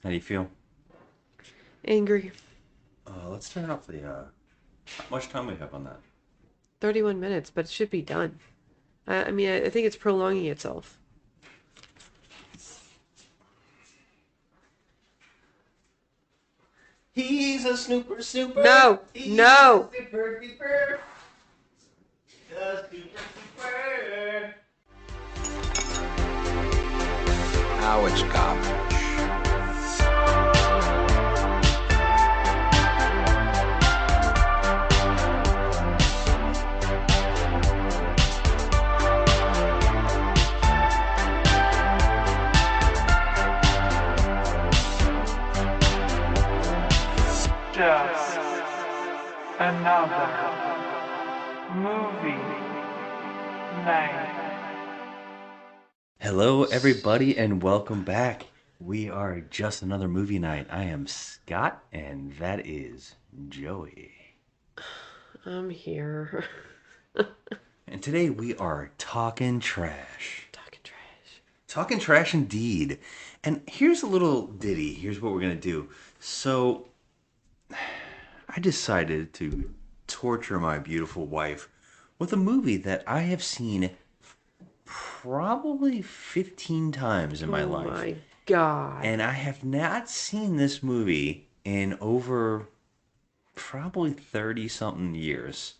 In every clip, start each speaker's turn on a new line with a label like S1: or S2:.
S1: How do you feel?
S2: Angry.
S1: Let's turn off the. How much time we have on that?
S2: 31 minutes, but it should be done. I think it's prolonging itself.
S1: He's a snooper, snooper.
S2: No!
S1: He's a
S2: No!
S1: snooper, snooper. A snooper, snooper.
S3: Now it's garbage.
S4: Just another movie night.
S1: Hello, everybody, and welcome back. We are just another movie night. I am Scott, and that is Joey.
S2: I'm here.
S1: And today we are talking trash.
S2: Talking trash.
S1: Talking trash indeed. And here's a little ditty. Here's what we're going to do. So, I decided to torture my beautiful wife with a movie that I have seen probably 15 times in my
S2: Oh
S1: life.
S2: my god.
S1: And I have not seen this movie in over probably 30 something years.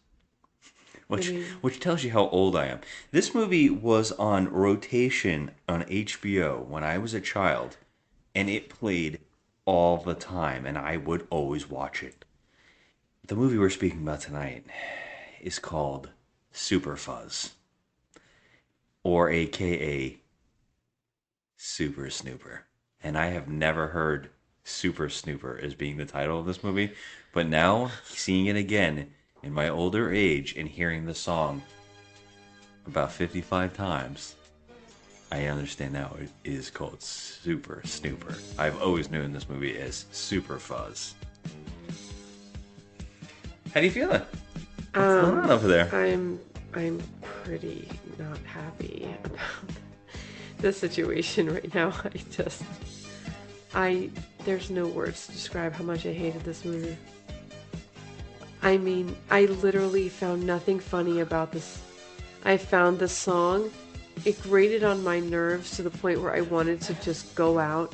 S1: Which tells you how old I am. This movie was on rotation on HBO when I was a child, and it played all the time, and I would always watch it. The movie we're speaking about tonight is called Super Fuzz, or AKA Super Snooper. And I have never heard Super Snooper as being the title of this movie, but now seeing it again in my older age and hearing the song about 55 times, I understand now it is called Super Snooper. I've always known this movie as Super Fuzz. How do you feeling? What's going on over there?
S2: I'm pretty not happy about the situation right now. There's no words to describe how much I hated this movie. I mean, I literally found nothing funny about this. I found the song, it grated on my nerves to the point where I wanted to just go out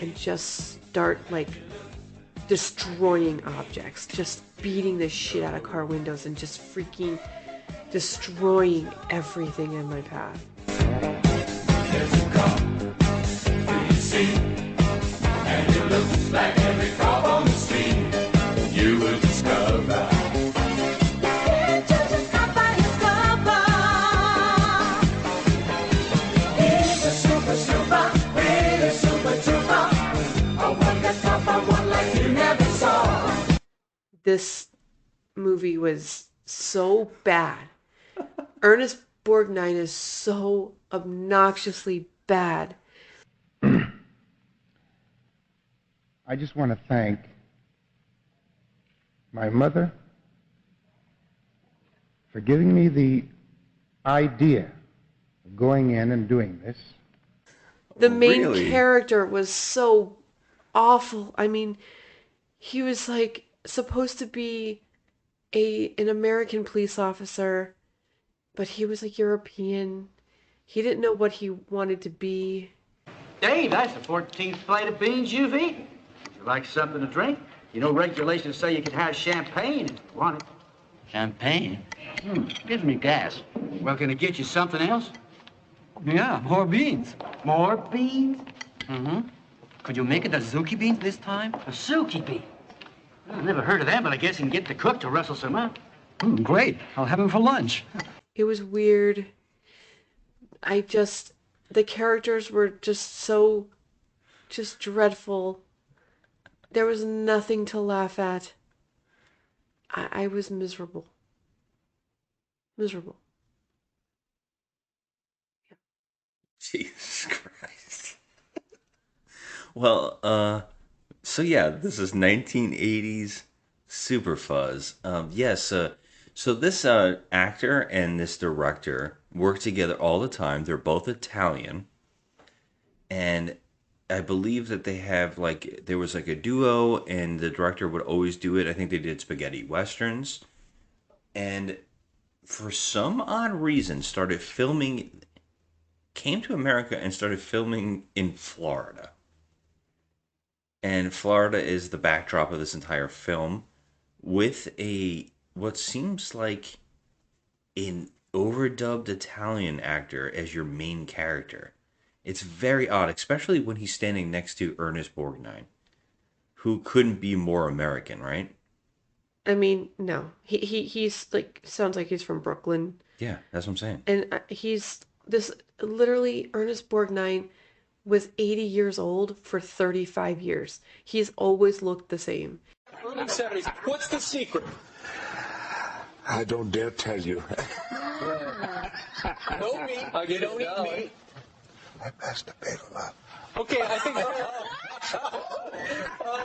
S2: and just start, like, destroying objects, just beating the shit out of car windows and just freaking destroying everything in my path.
S5: There's a car, do you see? And it looks like every car on the street. You will discover. It's just a cop by discover. He's a super super, really super trooper. A wonder cop, a one like you never saw.
S2: This movie was so bad. Ernest Borgnine is so obnoxiously bad.
S6: I just want to thank my mother for giving me the idea of going in and doing this.
S2: The main
S1: Really?
S2: character was so awful. I mean, he was like supposed to be an American police officer, but he was like European. He didn't know what he wanted to be.
S7: Dave, that's the 14th plate of beans you've eaten. Would you like something to drink? You know, regulations say you can have champagne if you want it.
S8: Champagne? Gives me gas.
S7: Well, can I get you something else?
S8: Yeah, more beans.
S7: More beans?
S8: Mm-hmm. Could you make it Azuki beans this time?
S7: A Suki bean. Well, I've never heard of them, but I guess you can get the cook to rustle some up.
S8: Great. I'll have them for lunch.
S2: It was weird. The characters were just dreadful. There was nothing to laugh at. I was miserable. Miserable.
S1: Jesus Christ. Well, so yeah, this is 1980s Super Fuzz. Yes, so this actor and this director work together all the time. They're both Italian, and I believe that they have like there was like a duo, and the director would always do it. I think they did spaghetti westerns, and for some odd reason, started filming. Came to America and started filming in Florida. And Florida is the backdrop of this entire film with a what seems like an overdubbed Italian actor as your main character. It's very odd, especially when he's standing next to Ernest Borgnine, who couldn't be more American, right?
S2: I mean, no. He's like sounds like he's from Brooklyn.
S1: Yeah, that's what I'm saying.
S2: And he's this literally Ernest Borgnine was 80 years old for 35 years. He's always looked the same.
S9: Early 70s. What's the secret?
S10: I don't dare tell you.
S9: No meat. You don't eat meat.
S10: I masturbate a lot.
S9: Okay, I think.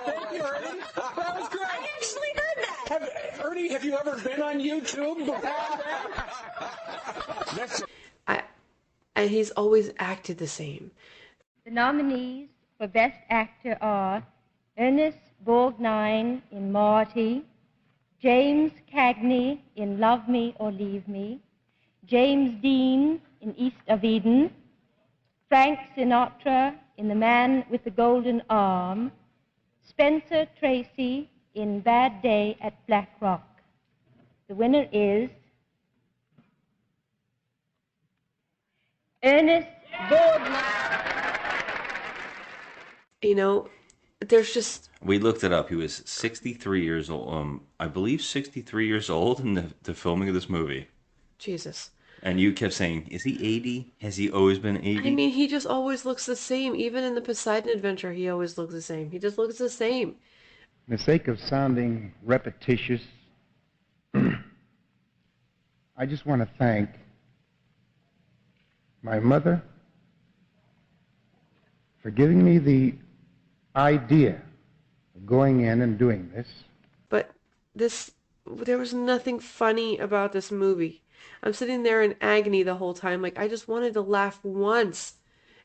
S9: Thank you, Ernie. That was great.
S11: I actually heard that.
S9: Ernie, have you ever been on YouTube before?
S2: And he's always acted the same.
S12: The nominees for Best Actor are Ernest Borgnine in Marty, James Cagney in Love Me or Leave Me, James Dean in East of Eden, Frank Sinatra in The Man with the Golden Arm, Spencer Tracy in Bad Day at Black Rock. The winner is Ernest Borgnine.
S2: You know, there's just...
S1: We looked it up. He was 63 years old. I believe 63 years old in the filming of this movie.
S2: Jesus.
S1: And you kept saying, is he 80? Has he always been 80?
S2: I mean, he just always looks the same. Even in the Poseidon Adventure, he always looks the same. He just looks the same.
S6: For the sake of sounding repetitious, I just want to thank my mother for giving me the idea of going in and doing this.
S2: But there was nothing funny about this movie. I'm sitting there in agony the whole time. Like, I just wanted to laugh once.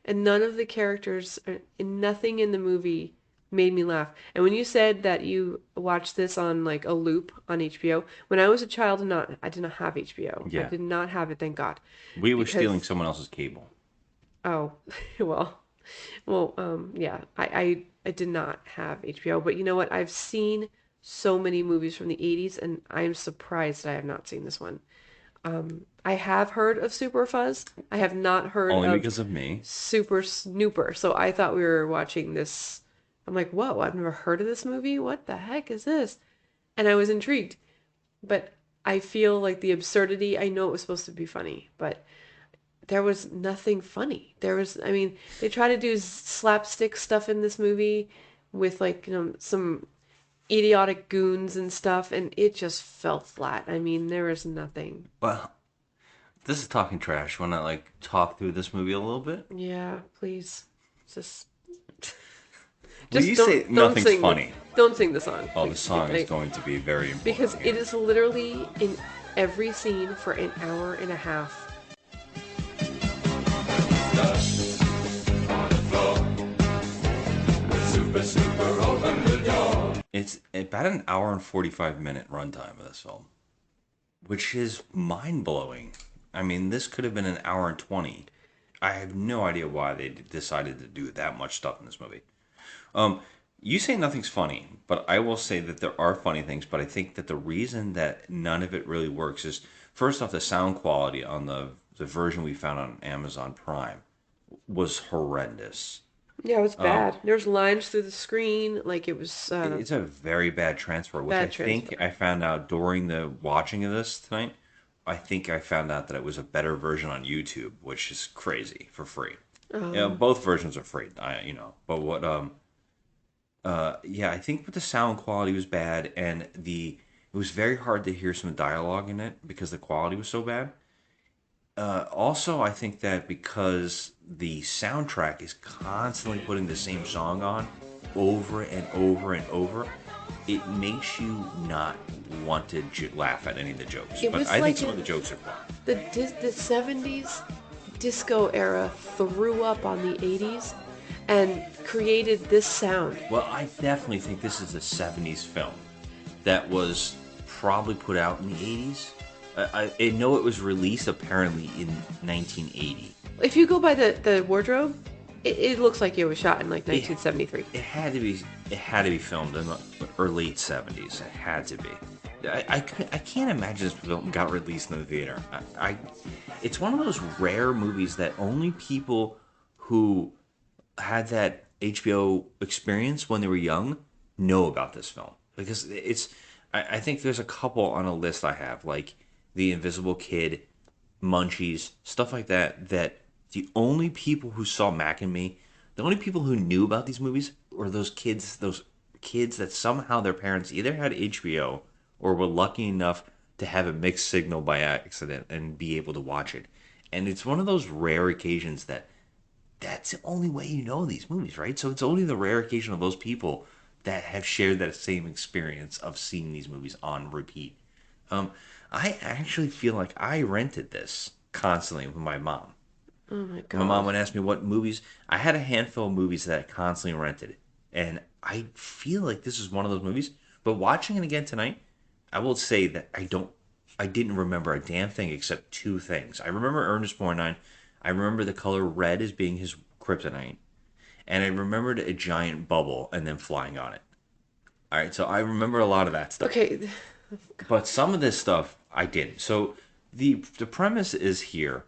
S2: And none of the characters, nothing in the movie made me laugh. And when you said that you watched this on like a loop on HBO, when I was a child, I did not have HBO.
S1: Yeah.
S2: I did not have it, thank God.
S1: We were stealing someone else's cable.
S2: Oh, well, yeah. I did not have HBO, but you know what? I've seen so many movies from the 80s, and I'm surprised that I have not seen this one. I have heard of Super Fuzz. I have not heard
S1: Only because of me.
S2: Super Snooper. So I thought we were watching this. I'm like, whoa, I've never heard of this movie. What the heck is this? And I was intrigued. But I feel like the absurdity, I know it was supposed to be funny, but there was nothing funny. They try to do slapstick stuff in this movie with like, some idiotic goons and stuff, and it just fell flat. I mean, there was nothing.
S1: Well, this is talking trash. Want to like talk through this movie a little bit?
S2: Yeah, please. Just
S1: you say nothing's funny.
S2: Don't sing the song.
S1: Oh, the song is going to be very important.
S2: Because it is literally in every scene for an hour and a half.
S1: It's about an hour and 45-minute runtime of this film, which is mind-blowing. I mean, this could have been an hour and 20. I have no idea why they decided to do that much stuff in this movie. You say nothing's funny, but I will say that there are funny things, but I think that the reason that none of it really works is, first off, the sound quality on the version we found on Amazon Prime was horrendous.
S2: Yeah, it was bad. There's lines through the screen, like it was...
S1: it's a very bad transfer, which I think I found out during the watching of this tonight. I think I found out that it was a better version on YouTube, which is crazy, for free. Yeah, both versions are free, but what... I think the sound quality was bad, and it was very hard to hear some dialogue in it because the quality was so bad. Also, I think that because the soundtrack is constantly putting the same song on over and over and over, it makes you not want to laugh at any of the jokes. But I think some of the jokes are fun.
S2: The 70s disco era threw up on the 80s, and created this sound.
S1: Well, I definitely think this is a 70s film that was probably put out in the 80s. I know it was released apparently in 1980.
S2: If you go by the wardrobe, it looks like it was shot in like 1973.
S1: It had to be filmed in the late 70s. It had to be. I can't imagine this film got released in the theater. It's one of those rare movies that only people who had that HBO experience when they were young know about this film, because I think there's a couple on a list I have, like The Invisible Kid, Munchies, stuff like that, that the only people who saw Mac and Me, the only people who knew about these movies were those kids that somehow their parents either had HBO or were lucky enough to have a mixed signal by accident and be able to watch it. And it's one of those rare occasions that's the only way you know these movies, right? So it's only the rare occasion of those people that have shared that same experience of seeing these movies on repeat. I actually feel like I rented this constantly with my mom.
S2: Oh my god.
S1: My mom would ask me what movies. I had a handful of movies that I constantly rented. And I feel like this is one of those movies. But watching it again tonight, I will say that I didn't remember a damn thing except two things. I remember Ernest Borgnine. I remember the color red as being his kryptonite. And I remembered a giant bubble and then flying on it. All right, so I remember a lot of that stuff.
S2: Okay.
S1: But some of this stuff I didn't. So the premise is here.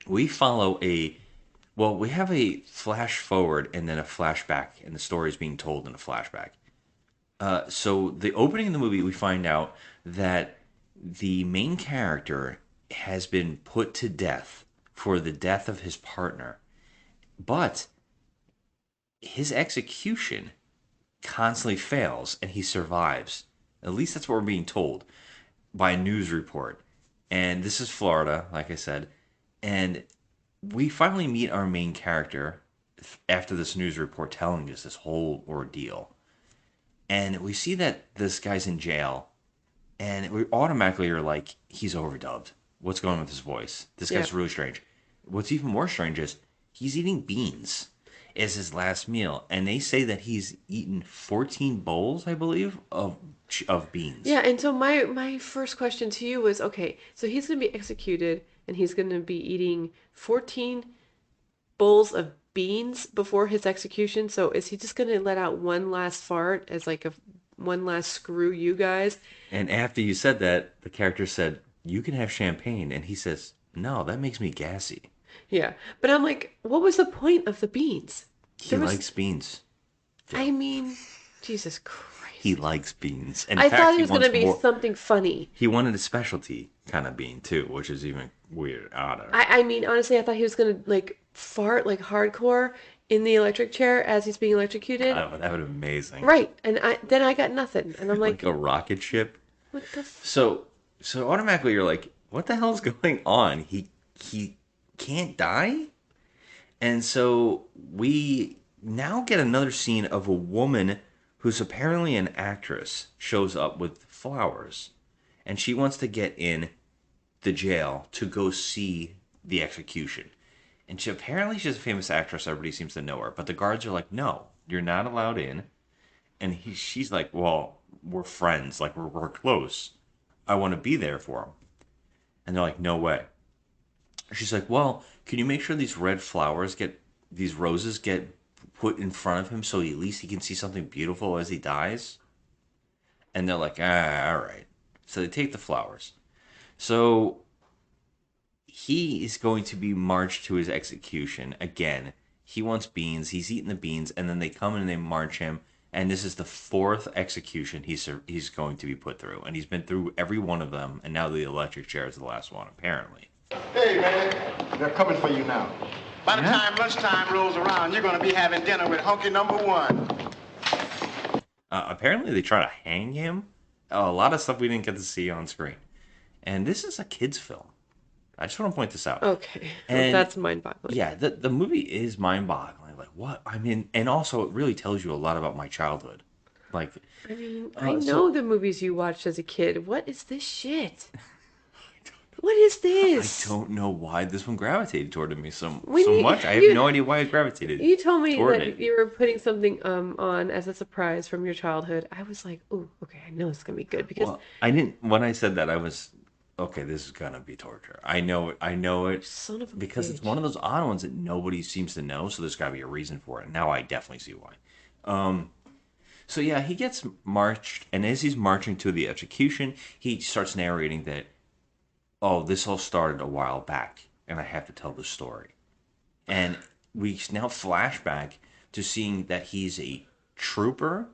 S1: We follow we have a flash forward and then a flashback, and the story is being told in a flashback. So the opening of the movie, we find out that the main character has been put to death for the death of his partner. But his execution constantly fails and he survives. At least that's what we're being told by a news report. And this is Florida, like I said. And we finally meet our main character after this news report telling us this whole ordeal. And we see that this guy's in jail. And we automatically are like, he's overdubbed. What's going on with his voice? This guy's really strange. What's even more strange is he's eating beans as his last meal. And they say that he's eaten 14 bowls, I believe, of beans.
S2: Yeah, and so my first question to you was, okay, so he's going to be executed and he's going to be eating 14 bowls of beans before his execution. So is he just going to let out one last fart as like one last screw you guys?
S1: And after you said that, the character said, you can have champagne. And he says, no, that makes me gassy.
S2: Yeah. But I'm like, what was the point of the beans?
S1: He likes beans.
S2: I mean, Jesus Christ.
S1: He likes beans.
S2: I thought he was going to be something funny.
S1: He wanted a specialty kind of bean, too, which is even weird.
S2: I mean, honestly, I thought he was going to, like, fart, like, hardcore in the electric chair as he's being electrocuted.
S1: Oh, that would have been amazing.
S2: Right. And then I got nothing. And I'm like...
S1: like a rocket ship?
S2: What the...
S1: So automatically you're like, what the hell's going on? He can't die? And so we now get another scene of a woman who's apparently an actress shows up with flowers. And she wants to get in the jail to go see the execution. And apparently she's a famous actress. Everybody seems to know her. But the guards are like, no, you're not allowed in. And she's like, well, we're friends. Like, we're close. I want to be there for him. And they're like, no way. She's like, well, can you make sure these roses get put in front of him so at least he can see something beautiful as he dies? And they're like, all right. So they take the flowers. So he is going to be marched to his execution again. He wants beans. He's eating the beans. And then they come in and they march him. And this is the fourth execution he's going to be put through. And he's been through every one of them. And now the electric chair is the last one, apparently.
S13: Hey, man. They're coming for you now. By the time lunchtime rolls around, you're going to be having dinner with hunky number one.
S1: Apparently they try to hang him. A lot of stuff we didn't get to see on screen. And this is a kid's film. I just want to point this out.
S2: Okay.
S1: And
S2: that's mind-boggling.
S1: Yeah, the movie is mind-boggling. Like, what? I mean, and also it really tells you a lot about my childhood. Like,
S2: I mean, I know the movies you watched as a kid. What is this shit? What is
S1: I
S2: this?
S1: don't know why this one gravitated toward me so
S2: When
S1: much. I have no idea why it gravitated
S2: You told me
S1: toward
S2: that
S1: it.
S2: you were putting something on as a surprise from your childhood. I was like, "Ooh, okay, I know it's gonna be good," because
S1: Well, I didn't. When I said that, I was okay. This is gonna be torture. I know it. I know it
S2: son of a
S1: because it's
S2: bitch.
S1: one of those odd ones that nobody seems to know. So there's got to be a reason for it. Now I definitely see why. Um, so yeah, he gets marched, and as he's marching to the execution, he starts narrating that, oh, this all started a while back, and I have to tell the story. And we now flash back to seeing that he's a trooper.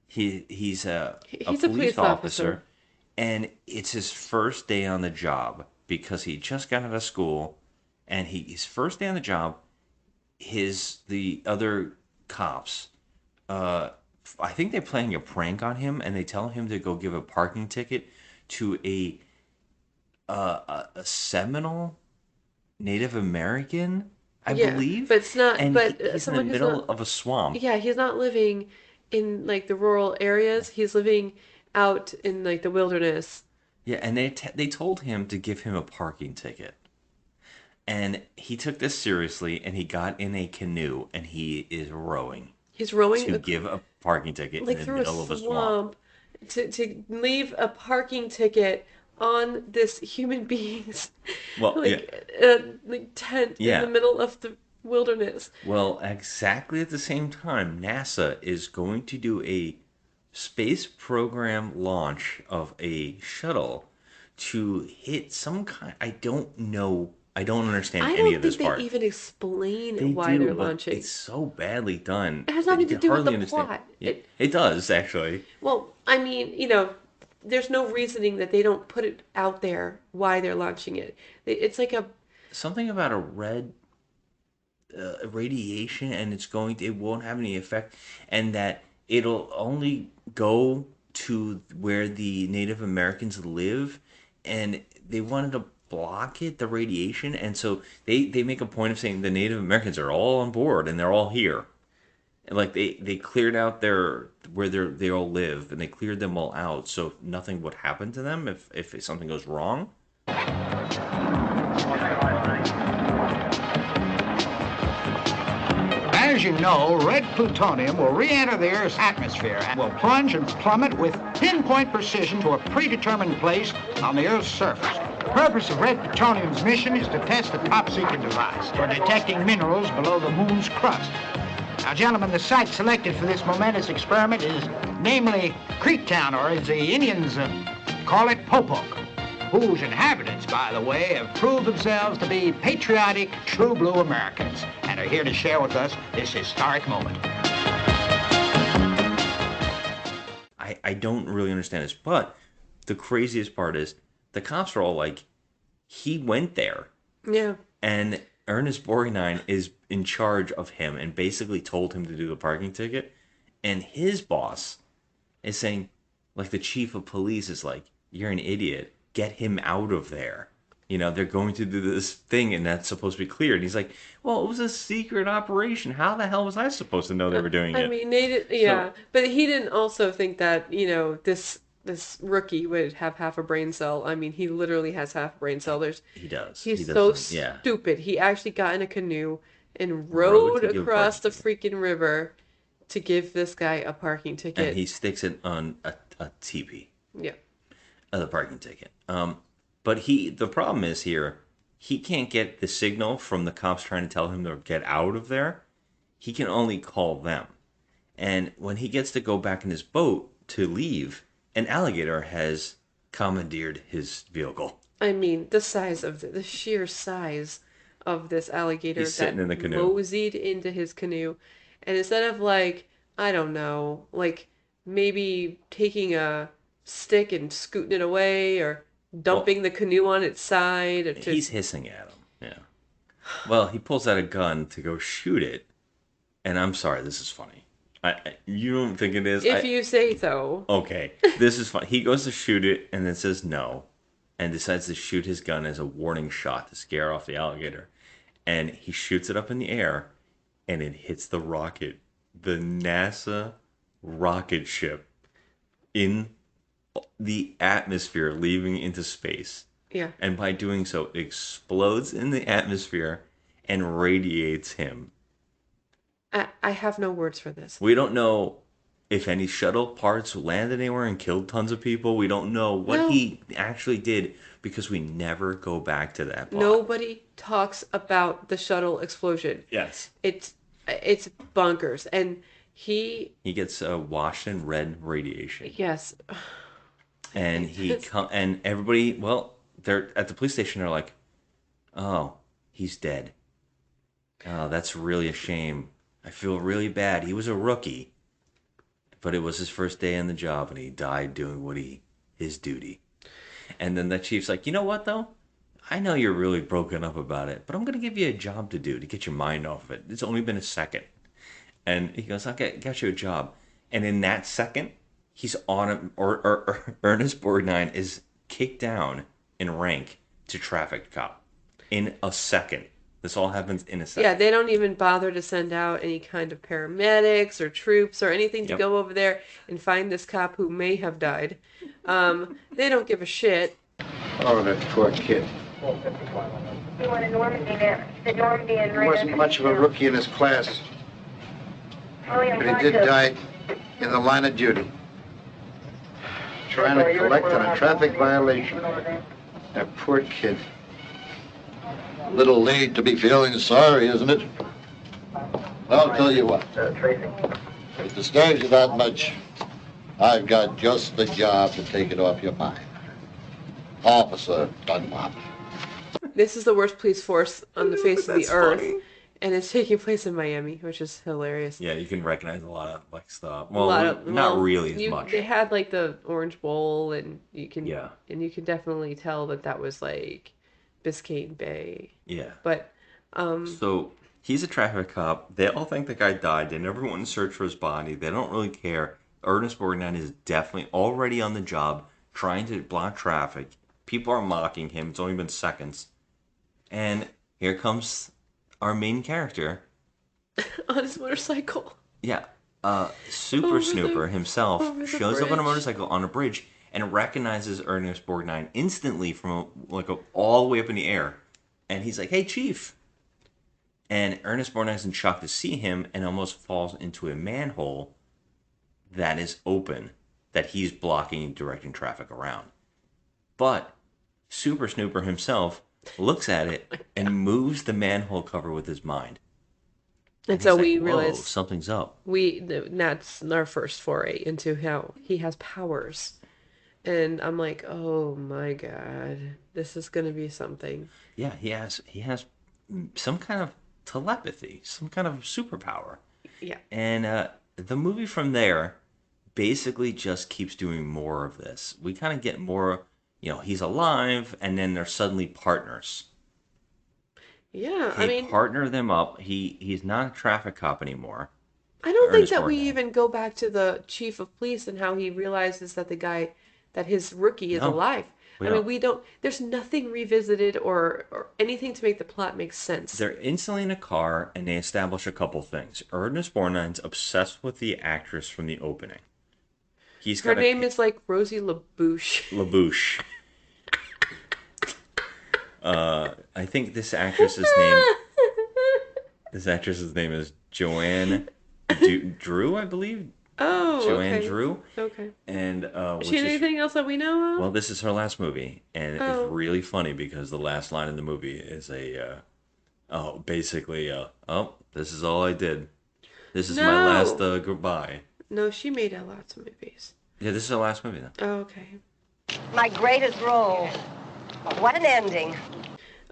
S1: He's a
S2: He's a
S1: police
S2: police officer.
S1: officer, and it's his first day on the job because he just got out of school, and his first day on the job, the other cops, uh, I think they're playing a prank on him, and they tell him to go give a parking ticket to a Seminole Native American, I
S2: Yeah,
S1: believe,
S2: but it's not.
S1: and
S2: But
S1: he's in the
S2: someone who's
S1: middle
S2: not.
S1: of a swamp.
S2: Yeah, he's not living in like the rural areas. He's living out in like the wilderness.
S1: Yeah, and they told him to give him a parking ticket. And he took this seriously, and he got in a canoe, and he is rowing
S2: He's rowing
S1: to give a parking ticket in
S2: like
S1: the
S2: through a
S1: middle of a swamp.
S2: swamp to leave a parking ticket on this human being's
S1: Well, yeah,
S2: like tent in the
S1: yeah.
S2: middle of the wilderness.
S1: Well, exactly at the same time, NASA is going to do a space program launch of a shuttle to hit some kind. I don't know. I don't understand
S2: I
S1: any
S2: don't
S1: of
S2: think
S1: this
S2: they
S1: part.
S2: even explain
S1: They
S2: why
S1: do,
S2: they're
S1: but
S2: launching.
S1: it's so badly done
S2: It has
S1: that you
S2: nothing to
S1: can
S2: do with
S1: hardly
S2: the
S1: understand.
S2: plot.
S1: Yeah, it does actually.
S2: Well, I mean, there's no reasoning that they don't put it out there why they're launching it. It's like a
S1: Something about a red radiation, and it won't have any effect, and that it'll only go to where the Native Americans live, and they wanted to block it, the radiation, and so they make a point of saying the Native Americans are all on board and they're all here. And like they cleared out they all live, and they cleared them all out so nothing would happen to them if something goes wrong.
S7: As you know, red plutonium will re-enter the Earth's atmosphere and will plunge and plummet with pinpoint precision to a predetermined place on the Earth's surface. The purpose of red plutonium's mission is to test a top-secret device for detecting minerals below the moon's crust. Now, gentlemen, the site selected for this momentous experiment is namely Creektown, or as the Indians call it, Popok, whose inhabitants, by the way, have proved themselves to be patriotic, true blue Americans and are here to share with us this historic moment.
S1: I don't really understand this, but the craziest part is the cops are all like, he went there,
S2: yeah.
S1: and Ernest Borgnine is in charge of him and basically told him to do the parking ticket, and his boss is saying, like, the chief of police is like, you're an idiot, get him out of there. They're going to do this thing, and that's supposed to be cleared. And he's like, well, it was a secret operation. How the hell was I supposed to know they were doing it?
S2: I mean, they did, yeah, but he didn't also think that this rookie would have half a brain cell. I mean, he literally has half a brain cell.
S1: He does.
S2: He's so
S1: yeah.
S2: stupid. He actually got in a canoe and rowed across the freaking river to give this guy a parking ticket.
S1: And he sticks it on a teepee.
S2: Yeah.
S1: The parking ticket. But the problem is here, he can't get the signal from the cops trying to tell him to get out of there. He can only call them. And when he gets to go back in his boat to leave, an alligator has commandeered his vehicle.
S2: I mean, the sheer size of this alligator
S1: He's sitting in the canoe.
S2: moseyed into his canoe. And instead of like, I don't know, like maybe taking a stick and scooting it away or dumping the canoe on its side. Or
S1: he's hissing at him, yeah. Well, he pulls out a gun to go shoot it. And I'm sorry, this is funny. You don't think it is?
S2: If you say so.
S1: Okay, this is fun. He goes to shoot it and then says no, and decides to shoot his gun as a warning shot to scare off the alligator. And he shoots it up in the air, and it hits the rocket, the NASA rocket ship, in the atmosphere, leaving into space.
S2: Yeah.
S1: And by doing so, explodes in the atmosphere and radiates him.
S2: I have no words for this.
S1: We don't know if any shuttle parts landed anywhere and killed tons of people. We don't know what he actually did because we never go back to that plot.
S2: Nobody talks about the shuttle explosion.
S1: Yes.
S2: It's bonkers. And he
S1: gets washed in red radiation.
S2: Yes.
S1: And and everybody, well, they're at the police station. They're like, "Oh, he's dead. Oh, that's really a shame. I feel really bad. He was a rookie, but it was his first day on the job, and he died doing his duty." And then the chief's like, "You know what, though? I know you're really broken up about it, but I'm going to give you a job to do to get your mind off of it. It's only been a second." And he goes, "Okay, got you a job." And in that second, he's on him, or Ernest Borgnine is kicked down in rank to traffic cop in a second. This all happens in a second.
S2: Yeah, they don't even bother to send out any kind of paramedics or troops or anything to go over there and find this cop who may have died. They don't give a shit.
S7: Oh, that poor kid.
S11: He won a Normandy there. The Normandy and
S7: He wasn't much of a rookie in his class, but he did die in the line of duty, trying to collect on a traffic violation. That poor kid.
S14: Little late to be feeling sorry, isn't it? I'll tell you what. If it disturbs you that much, I've got just the job to take it off your mind. Officer Dunlop.
S2: This is the worst police force on the face of the earth. And it's taking place in Miami, which is hilarious.
S1: Yeah, you can recognize a lot of stuff. Well, not really as much.
S2: They had the Orange Bowl, and you can definitely tell that was Biscayne Bay.
S1: Yeah.
S2: But
S1: so he's a traffic cop. They all think the guy died. They never went and searched for his body. They don't really care. Ernest Borgnine is definitely already on the job, trying to block traffic. People are mocking him. It's only been seconds, and here comes our main character
S2: on his motorcycle.
S1: Yeah. Super Snooper himself shows up on a motorcycle on a bridge and recognizes Ernest Borgnine instantly from all the way up in the air. And he's like, "Hey, Chief." And Ernest Borgnine's in shock to see him and almost falls into a manhole that is open, that he's blocking and directing traffic around. But Super Snooper himself looks at it and moves the manhole cover with his mind.
S2: And so we realize
S1: something's up.
S2: That's our first foray into how he has powers. And I'm like, oh my God, this is going to be something.
S1: Yeah, he has some kind of telepathy, some kind of superpower.
S2: Yeah.
S1: And the movie from there basically just keeps doing more of this. We kind of get more, he's alive, and then they're suddenly partners.
S2: Yeah,
S1: They partner them up. He's not a traffic cop anymore.
S2: I don't think that we even go back to the chief of police and how he realizes that that his rookie is alive. We don't. There's nothing revisited or anything to make the plot make sense.
S1: They're instantly in a car, and they establish a couple things. Ernest Borgnine's obsessed with the actress from the opening.
S2: Her name is Rosie LaBouche.
S1: LaBouche. I think this actress's name is Joanne Drew, I believe.
S2: Oh,
S1: Joanne
S2: okay.
S1: Drew.
S2: Okay.
S1: And
S2: is she in anything else that we know of?
S1: Well, this is her last movie, and it's really funny because the last line in the movie is basically, this is all I did. This is my last goodbye.
S2: No, she made lots of movies.
S1: Yeah, this is her last movie, though.
S2: Oh, okay.
S11: My greatest role. What an ending.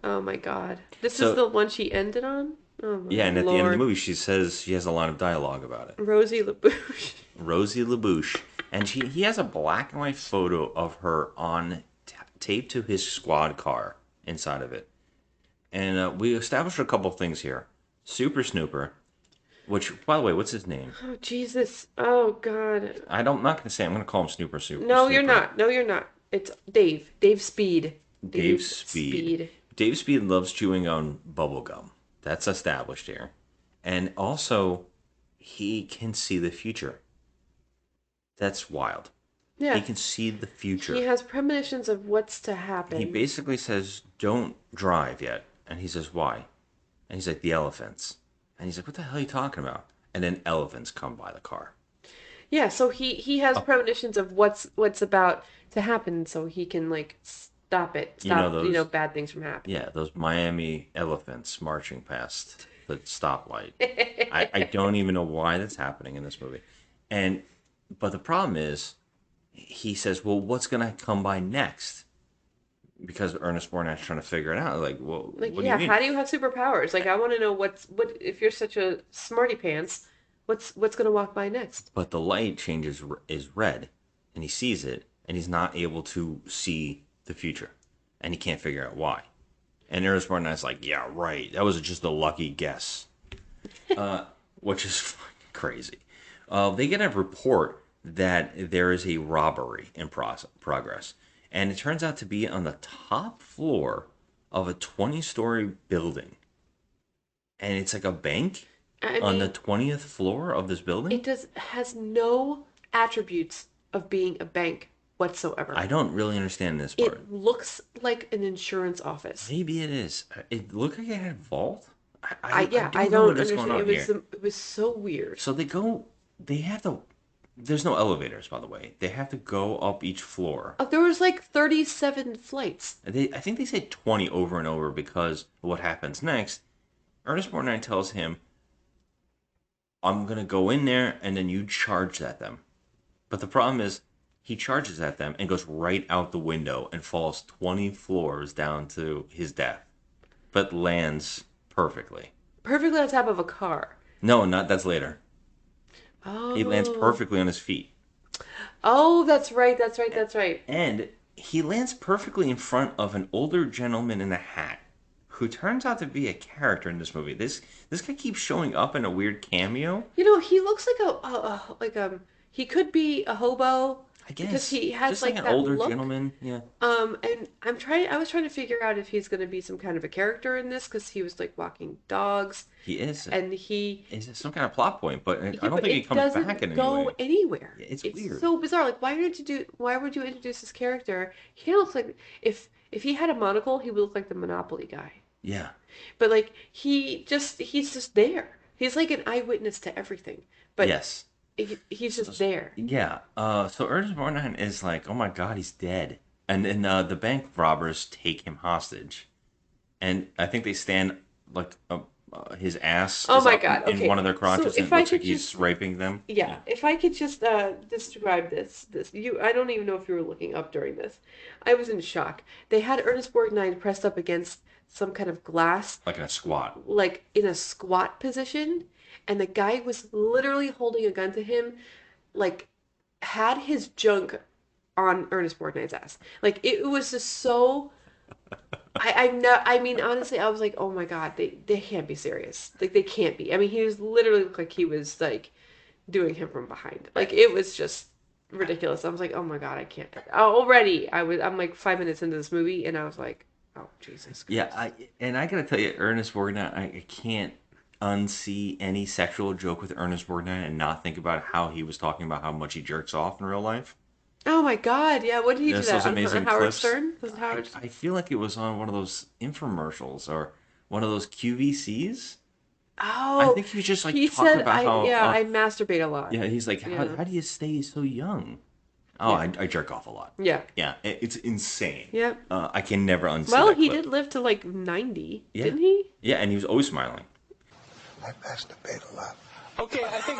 S2: Oh my God. This is the one she ended on? Oh my
S1: and at
S2: Lord.
S1: the end of the movie, she says she has a line of dialogue about it.
S2: Rosie LaBouche.
S1: Rosie LaBouche. And he has a black and white photo of her on taped to his squad car inside of it. And we established a couple things here. Super Snooper, which, by the way, what's his name?
S2: Oh, Jesus. Oh, God.
S1: I'm not going to say. I'm going to call him Snooper.
S2: No, you're not. No, you're not. It's Dave. Dave Speed.
S1: Dave Speed. Dave Speed loves chewing on bubble gum. That's established here. And also, he can see the future. That's wild.
S2: Yeah.
S1: He can see the future.
S2: He has premonitions of what's to happen.
S1: He basically says, "Don't drive yet," and he says, "Why?" And he's like, "The elephants." And he's like, "What the hell are you talking about?" And then elephants come by the car.
S2: Yeah, so he has premonitions of what's about to happen, so he can like stop it, bad things from happening.
S1: Yeah, those Miami elephants marching past the stoplight. I don't even know why that's happening in this movie. But the problem is, he says, "Well, what's gonna come by next?" Because Ernest Borgnine's trying to figure it out. Like, well,
S2: Like,
S1: what do
S2: yeah,
S1: you mean?
S2: how do you have superpowers? Like, I want to know what if you're such a smarty pants, what's gonna walk by next?
S1: But the light is red, and he sees it, and he's not able to see the future, and he can't figure out why. And Ernest Borgnine's like, "Yeah, right. That was just a lucky guess," which is fucking crazy. They get a report that there is a robbery in progress, and it turns out to be on the top floor of a 20-story building, and it's like a bank on the 20th floor of this building.
S2: It has no attributes of being a bank whatsoever.
S1: I don't really understand this part.
S2: It looks like an insurance office.
S1: Maybe it is. It looked like it had a vault.
S2: I don't understand. It was so weird.
S1: So they have to. There's no elevators, by the way. They have to go up each floor.
S2: There was like 37 flights.
S1: I think they said 20 over and over because of what happens next. Ernest Borgnine tells him, "I'm going to go in there and then you charge at them." But the problem is, he charges at them and goes right out the window and falls 20 floors down to his death. But lands perfectly.
S2: Perfectly on top of a car.
S1: No, that's later.
S2: Oh.
S1: He lands perfectly on his feet.
S2: Oh, that's right.
S1: And he lands perfectly in front of an older gentleman in a hat who turns out to be a character in this movie. This guy keeps showing up in a weird cameo.
S2: You know, he looks like he could be a hobo.
S1: I guess
S2: because he has
S1: just like an
S2: that
S1: older
S2: look.
S1: gentleman, yeah.
S2: And I was trying to figure out if he's going to be some kind of a character in this because he was like walking dogs.
S1: He is,
S2: and he
S1: is some kind of plot point, but I don't think he comes back in any
S2: go
S1: way.
S2: Anywhere.
S1: It's weird.
S2: So bizarre. Like, why would you introduce this character? He kind of looks like if he had a monocle, he would look like the Monopoly guy.
S1: Yeah.
S2: But like he's just there. He's like an eyewitness to everything. But
S1: yes.
S2: He's just there.
S1: Yeah. So Ernest Borgnine is like, "Oh my God, he's dead." And then the bank robbers take him hostage, and I think they stand like his ass.
S2: Oh
S1: is
S2: my
S1: up
S2: God!
S1: in
S2: Okay.
S1: one of their crotches,
S2: so
S1: and it looks like he's raping them.
S2: Yeah. If I could just describe this, I don't even know if you were looking up during this. I was in shock. They had Ernest Borgnine pressed up against some kind of glass,
S1: like in a squat,
S2: like in a squat position. And the guy was literally holding a gun to him, like, had his junk on Ernest Borgnine's ass. Like, it was just so... I mean, honestly, I was like, oh my God, they can't be serious. Like, they can't be. I mean, he was literally looked like he was, like, doing him from behind. Like, it was just ridiculous. I was like, oh my God, I can't. Already, I'm like 5 minutes into this movie, and I was like, oh, Jesus Christ.
S1: Yeah, I gotta tell you, Ernest Borgnine, I can't unsee any sexual joke with Ernest Borgnine and not think about how he was talking about how much he jerks off in real life.
S2: Oh my God! Yeah, what did he do that on Howard
S1: clips.
S2: Stern? Was it Howard?
S1: I feel like it was on one of those infomercials or one of those QVCs.
S2: Oh,
S1: I think he was just like
S2: he
S1: talking
S2: said,
S1: about how
S2: I masturbate a lot.
S1: Yeah, he's like, how do you stay so young? Oh, yeah. I jerk off a lot.
S2: Yeah,
S1: yeah, it's insane.
S2: Yeah,
S1: I can never unsee.
S2: Well,
S1: that
S2: he
S1: clip.
S2: did live to like 90,
S1: yeah.
S2: didn't he?
S1: Yeah, and he was always smiling.
S10: I masturbate a lot.
S9: Okay, I think...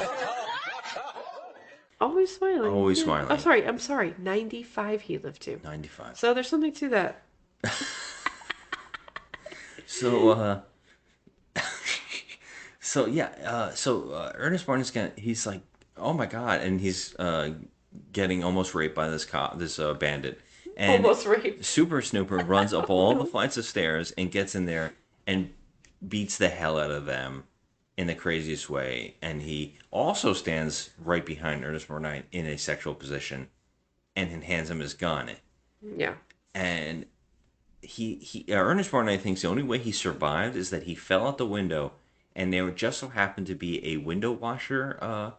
S2: Always smiling.
S1: Always
S2: yeah.
S1: smiling.
S2: Oh, I'm sorry. 95 he lived to.
S1: 95.
S2: So there's something to that.
S1: So, Ernest Borgnine he's like, oh my God, and he's getting almost raped by this bandit. And
S2: almost raped.
S1: Super Snooper runs up all the flights of stairs and gets in there and beats the hell out of them in the craziest way. And he also stands right behind Ernest Borgnine in a sexual position and then hands him his gun.
S2: Yeah.
S1: And Ernest Borgnine thinks the only way he survived is that he fell out the window, and there just so happened to be a window washer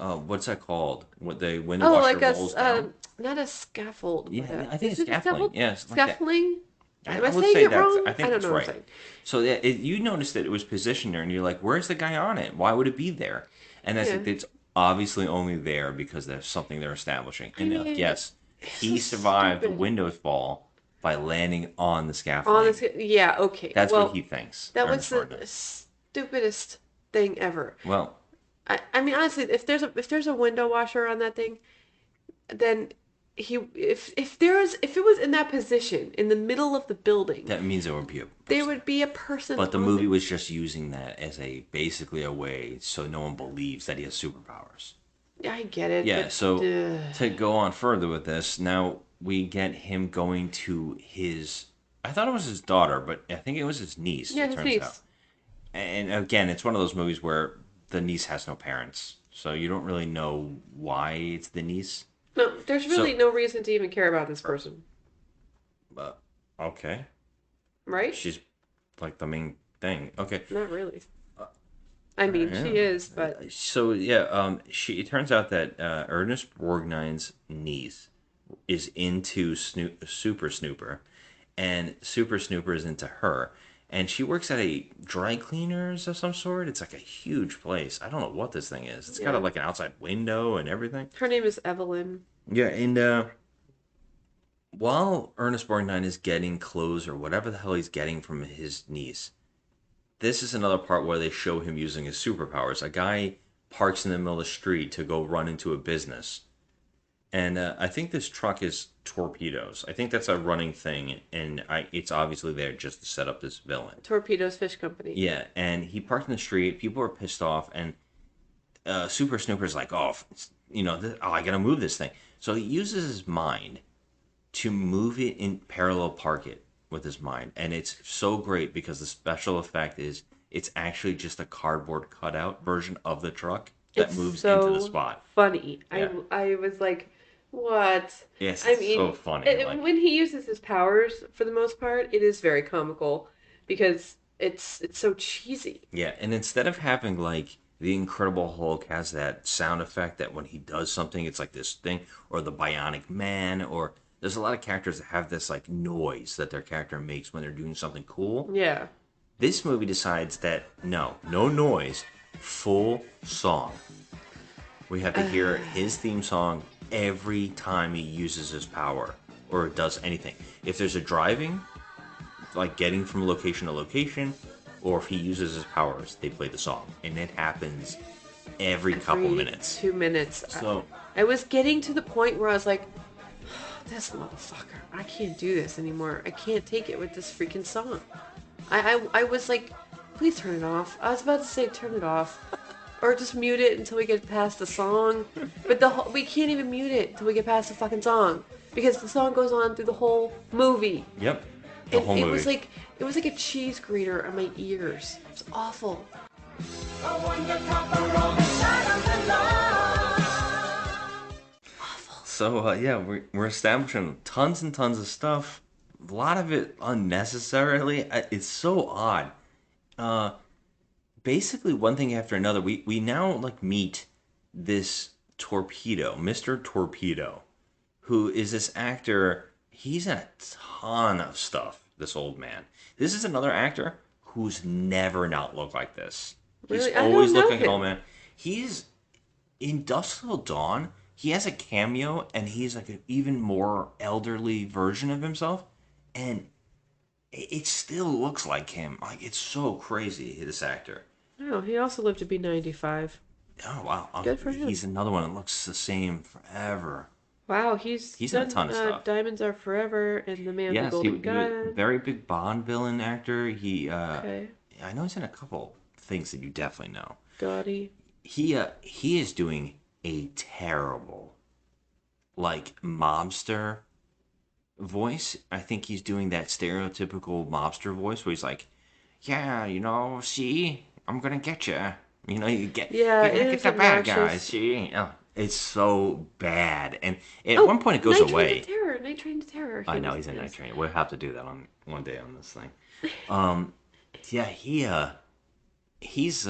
S1: what's that called? When the
S2: Oh,
S1: washer
S2: like
S1: rolls down.
S2: not a scaffold.
S1: Yeah,
S2: But
S1: I think
S2: is
S1: it's
S2: it a
S1: scaffolding.
S2: scaffold?
S1: Yes, like that.
S2: Scaffolding? Am
S1: I
S2: I
S1: would
S2: saying
S1: say
S2: it
S1: that.
S2: wrong?
S1: I think
S2: don't
S1: that's
S2: know what I'm
S1: right.
S2: saying.
S1: So you noticed that it was positioned there, and you're like, "Where's the guy on it? Why would it be there?" And I think it's obviously only there because there's something they're establishing. And yes, he survived the window fall by landing on the scaffolding.
S2: Yeah, okay.
S1: That's what he thinks.
S2: That was the stupidest thing ever.
S1: Well,
S2: I mean, honestly, if there's a window washer on that thing, then if it was in that position in the middle of the building,
S1: that means there would be a person.
S2: But
S1: the movie was just using that as basically a way so no one believes that he has superpowers.
S2: Yeah, I get it.
S1: Yeah,
S2: but,
S1: so to go on further with this, now we get him going to his. I thought it was his daughter, but I think it was his niece.
S2: Yeah,
S1: it
S2: his
S1: turns
S2: niece.
S1: out. And again, it's one of those movies where the niece has no parents, so you don't really know why it's the niece.
S2: No, there's really no reason to even care about this person.
S1: Okay.
S2: Right?
S1: She's like the main thing. Okay.
S2: Not really. I mean, she is, but...
S1: So, yeah, it turns out that Ernest Borgnine's niece is into Super Snooper, and Super Snooper is into her. And she works at a dry cleaners of some sort. It's like a huge place. I don't know what this thing is. It's got like an outside window and everything.
S2: Her name is Evelyn.
S1: Yeah, and while Ernest Borgnine is getting clothes or whatever the hell he's getting from his niece, this is another part where they show him using his superpowers. A guy parks in the middle of the street to go run into a business. And I think this truck is torpedoes. I think that's a running thing, and it's obviously there just to set up this villain.
S2: Torpedoes Fish Company.
S1: Yeah, and he parked in the street. People are pissed off, and Super Snooper's like, I gotta move this thing. So he uses his mind to move it in parallel park it with his mind, and it's so great because the special effect is it's actually just a cardboard cutout version of the truck that moves into the spot.
S2: Funny.
S1: Yeah.
S2: I was like, what?
S1: Yes,
S2: I mean,
S1: so funny.
S2: When he uses his powers, for the most part, it is very comical because it's so cheesy.
S1: Yeah, and instead of having like the Incredible Hulk has that sound effect that when he does something, it's like this thing, or the Bionic Man, or there's a lot of characters that have this like noise that their character makes when they're doing something cool.
S2: Yeah.
S1: This movie decides that no noise, full song. We have to hear his theme song every time he uses his power or does anything. If there's a driving, like getting from location to location, or if he uses his powers, they play the song. And it happens every couple minutes.
S2: 2 minutes.
S1: So
S2: I was getting to the point where I was like, this motherfucker, I can't do this anymore. I can't take it with this freaking song. I was like, please turn it off. I was about to say turn it off. Or just mute it until we get past the song. But we can't even mute it until we get past the fucking song. Because the song goes on through the whole movie.
S1: Yep. The whole movie.
S2: It was like a cheese grater on my ears. It was awful.
S1: So yeah, we're establishing tons and tons of stuff. A lot of it unnecessarily. It's so odd. Basically, one thing after another. We now like meet this Torpedo, Mr. Torpedo, who is this actor. He's in a ton of stuff. This old man. This is another actor who's never not looked like this. He's
S2: Really?
S1: always looking like an old man. He's in Dusk Till Dawn. He has a cameo, and he's like an even more elderly version of himself, and it still looks like him. Like, it's so crazy, this actor.
S2: Oh, he also lived to be 95.
S1: Oh, wow.
S2: Good for him.
S1: He's another one that looks the same forever.
S2: Wow, he's
S1: done a ton of stuff.
S2: Diamonds Are Forever and The Man with the Golden Gun.
S1: Very big Bond villain actor.
S2: Okay.
S1: I know he's in a couple things that you definitely know.
S2: Gotti.
S1: He is doing a terrible, like, mobster voice. I think he's doing that stereotypical mobster voice where he's like, yeah, see, I'm gonna get you. You get the bad guys. See, it's so bad. And at one point it goes away.
S2: Night Train to Terror.
S1: I know he's in Night Train. We'll have to do that on one day on this thing. Yeah, he's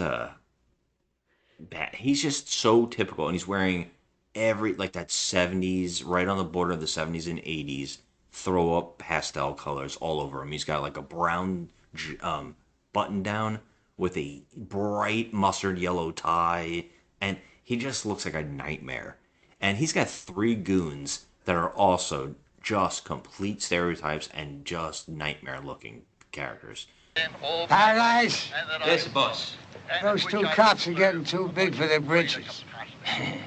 S1: bad. He's just so typical, and he's wearing like that 70s, right on the border of the 70s and 80s, throw up pastel colors all over him. He's got like a brown button down with a bright mustard yellow tie, and he just looks like a nightmare. And he's got three goons that are also just complete stereotypes and just nightmare looking characters.
S7: Paradise?
S8: Yes, boss.
S7: Those two cops are getting too big for their britches.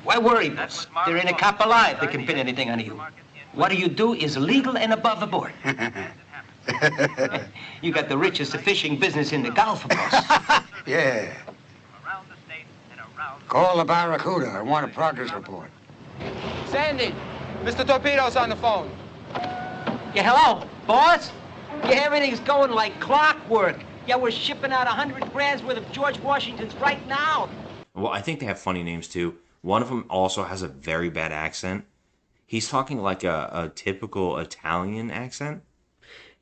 S8: Why worry, boss? There ain't a cop alive that can pin anything on you. What do you do is legal and above the board. You got the richest fishing business in the Gulf, boss.
S7: Yeah. Call the Barracuda. I want a progress report.
S9: Sandy, Mr. Torpedo's on the phone.
S8: Yeah, hello, boss? Yeah, everything's going like clockwork. Yeah, we're shipping out 100 grand's worth of George Washingtons right now.
S1: Well, I think they have funny names too. One of them also has a very bad accent. He's talking like a typical Italian accent.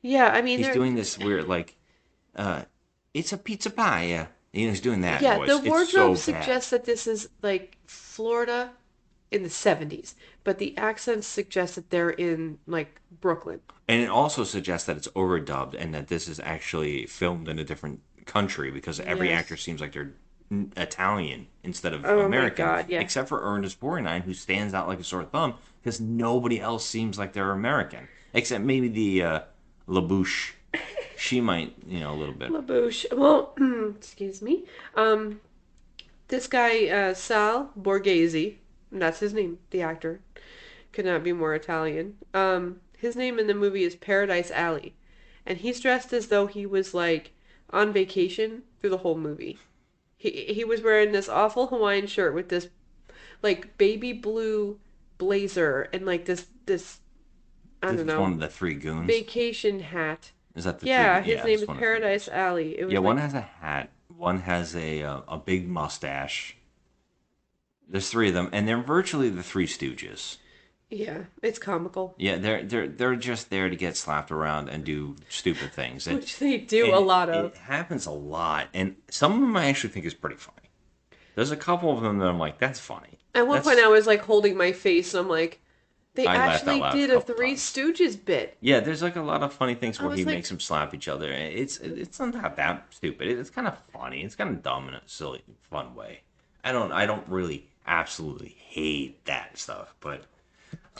S2: Yeah, I mean,
S1: he's doing this weird like, it's a pizza pie. Yeah, he's doing that.
S2: Yeah,
S1: voice.
S2: the
S1: It's
S2: wardrobe
S1: so bad.
S2: suggests that this is like Florida in the 70s, but the accents suggest that they're in like Brooklyn.
S1: And it also suggests that it's overdubbed and that this is actually filmed in a different country because every
S2: Yes.
S1: actor seems like they're Italian instead of
S2: Oh my
S1: American.
S2: God, yeah.
S1: Except for Ernest Borgnine, who stands out like a sore thumb because nobody else seems like they're American. Except maybe the LaBouche. She might, a little bit.
S2: LaBouche. Well, excuse me. This guy, Sal Borghese, that's his name, the actor, could not be more Italian. His name in the movie is Paradise Alley, and he's dressed as though he was like on vacation through the whole movie. He was wearing this awful Hawaiian shirt with this like baby blue blazer and like this I don't know,
S1: One of the three goons.
S2: vacation hat.
S1: Is that the
S2: Yeah,
S1: three?
S2: his name is Paradise Alley. It was
S1: One
S2: like,
S1: has a hat. One has a big mustache. There's three of them, and they're virtually the Three Stooges.
S2: yeah, it's comical.
S1: Yeah, they're just there to get slapped around and do stupid things,
S2: Which they do a lot of.
S1: It happens a lot, and some of them I actually think is pretty funny. There's a couple of them that I'm like, that's funny.
S2: At one point, I was like holding my face, and I'm like, they
S1: I laughed
S2: actually
S1: out loud
S2: did
S1: a
S2: a
S1: couple
S2: Three Stooges bit.
S1: Yeah, there's like a lot of funny things
S2: I
S1: where
S2: was
S1: he
S2: like-
S1: makes them slap each other. It's not that stupid. It's kind of funny. It's kind of dumb in a silly, fun way. I don't really absolutely hate that stuff, but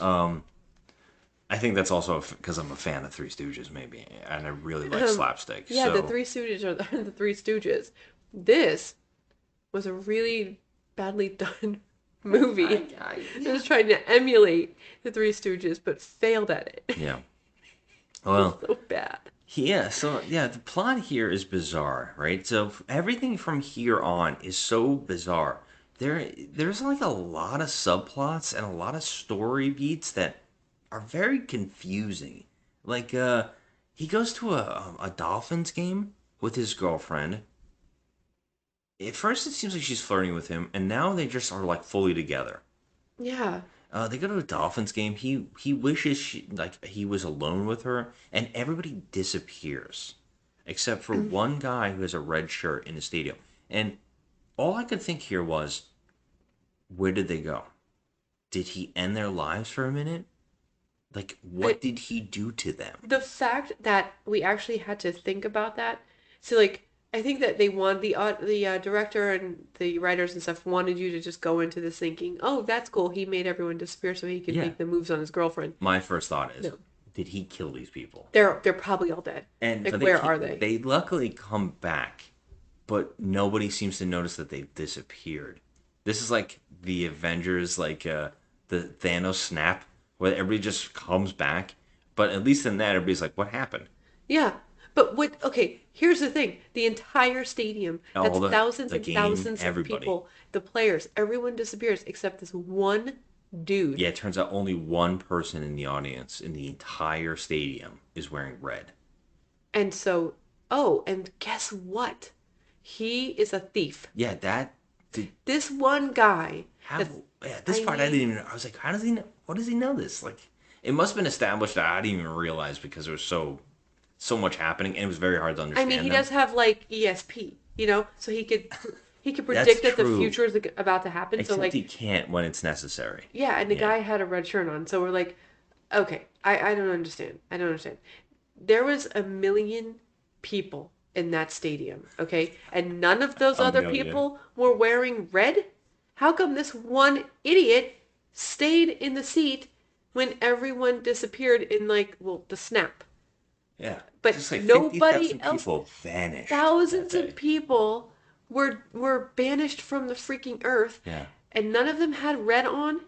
S1: I think that's also because I'm a fan of Three Stooges, maybe, and I really like slapstick.
S2: Yeah,
S1: so.
S2: the Three Stooges are the Three Stooges. This was a really badly done movie. It was trying to emulate the Three Stooges, but failed at it.
S1: Yeah. Well,
S2: So bad.
S1: yeah, the plot here is bizarre, right? So everything from here on is so bizarre. There's like a lot of subplots and a lot of story beats that are very confusing. Like he goes to a Dolphins game with his girlfriend. At first it seems like she's flirting with him, and now they just are like fully together.
S2: Yeah.
S1: They go to a Dolphins game. He wishes he was alone with her, and everybody disappears, except for one guy who has a red shirt in the stadium. And all I could think here was, where did they go? Did he end their lives for a minute? Like, what did he do to them?
S2: The fact that we actually had to think about that, so like I think that they want the director and the writers and stuff wanted you to just go into this thinking, oh, that's cool. He made everyone disappear so he could make the moves on his girlfriend.
S1: My first thought is,
S2: No.
S1: did he kill these people?
S2: They're probably all dead.
S1: And
S2: like,
S1: but
S2: where are they?
S1: They luckily come back, but nobody seems to notice that they've disappeared. This is like the Avengers, like the Thanos snap, where everybody just comes back. But at least in that, everybody's like, what happened?
S2: Yeah. But okay, here's the thing. The entire stadium, that's thousands and thousands of people, the players, everyone disappears except this one dude.
S1: Yeah, it turns out only one person in the audience in the entire stadium is wearing red.
S2: And so, and guess what? He is a thief.
S1: Yeah,
S2: This one guy.
S1: This part I didn't even know. I was like, how does he know? What does he know this? Like, it must have been established that I didn't even realize because there was so much happening and it was very hard to understand.
S2: I mean, he
S1: them.
S2: does have like ESP, so he could He could
S1: That's
S2: predict that the
S1: true.
S2: future is about to happen.
S1: Except
S2: so like
S1: he can't when it's necessary.
S2: yeah, and the
S1: Yeah.
S2: guy had a red shirt on. So we're like, okay, I don't understand. I don't understand. There was 1 million people in that stadium, okay? And none of those
S1: A
S2: other
S1: million.
S2: people were wearing red? How come this one idiot stayed in the seat when everyone disappeared in like, well, the snap?
S1: Yeah.
S2: But
S1: Just like
S2: nobody
S1: 50,000
S2: else,
S1: people vanished.
S2: thousands
S1: that day.
S2: of people were banished from the freaking earth,
S1: Yeah.
S2: and none of them had red on.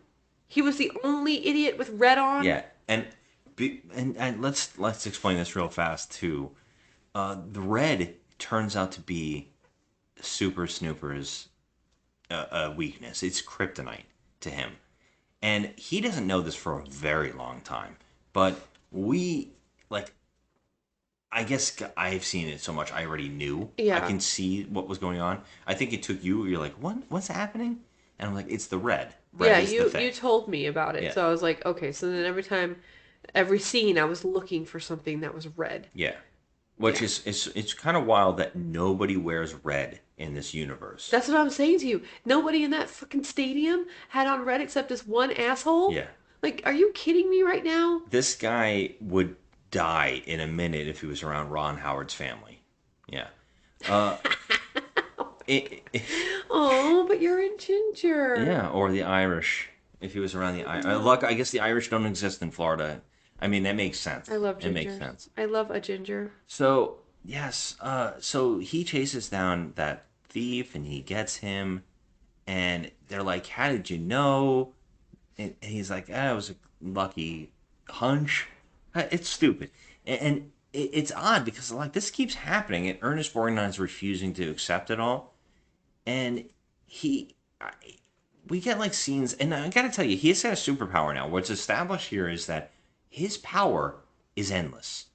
S2: He was the only idiot with red on.
S1: Yeah, and let's explain this real fast too. The red turns out to be Super Snooper's weakness. It's kryptonite to him, and he doesn't know this for a very long time. But we like. I guess I've seen it so much. I already knew.
S2: Yeah.
S1: I can see what was going on. I think it took you. You're like, what? What's happening? And I'm like, it's the red. Red is the thing.
S2: You told me about it.
S1: Yeah.
S2: So I was like, okay. So then every scene, I was looking for something that was red.
S1: Yeah. Which is it's kind of wild that nobody wears red in this universe.
S2: That's what I'm saying to you. Nobody in that fucking stadium had on red except this one asshole.
S1: Yeah.
S2: Like, are you kidding me right now?
S1: This guy would die in a minute if he was around Ron Howard's family. Yeah.
S2: Oh, but you're in Ginger.
S1: Yeah, or the Irish. If he was around the Irish. Look, I guess the Irish don't exist in Florida. I mean, that makes sense.
S2: I love
S1: It
S2: ginger.
S1: makes sense.
S2: I love a ginger.
S1: So, yes. So he chases down that thief and he gets him. And they're like, how did you know? And he's like, it was a lucky hunch. It's stupid. And it's odd because, like, this keeps happening. And Ernest Borgnine's refusing to accept it all. And we get, like, scenes. And I gotta tell you, he has got a superpower now. What's established here is that his power is endless.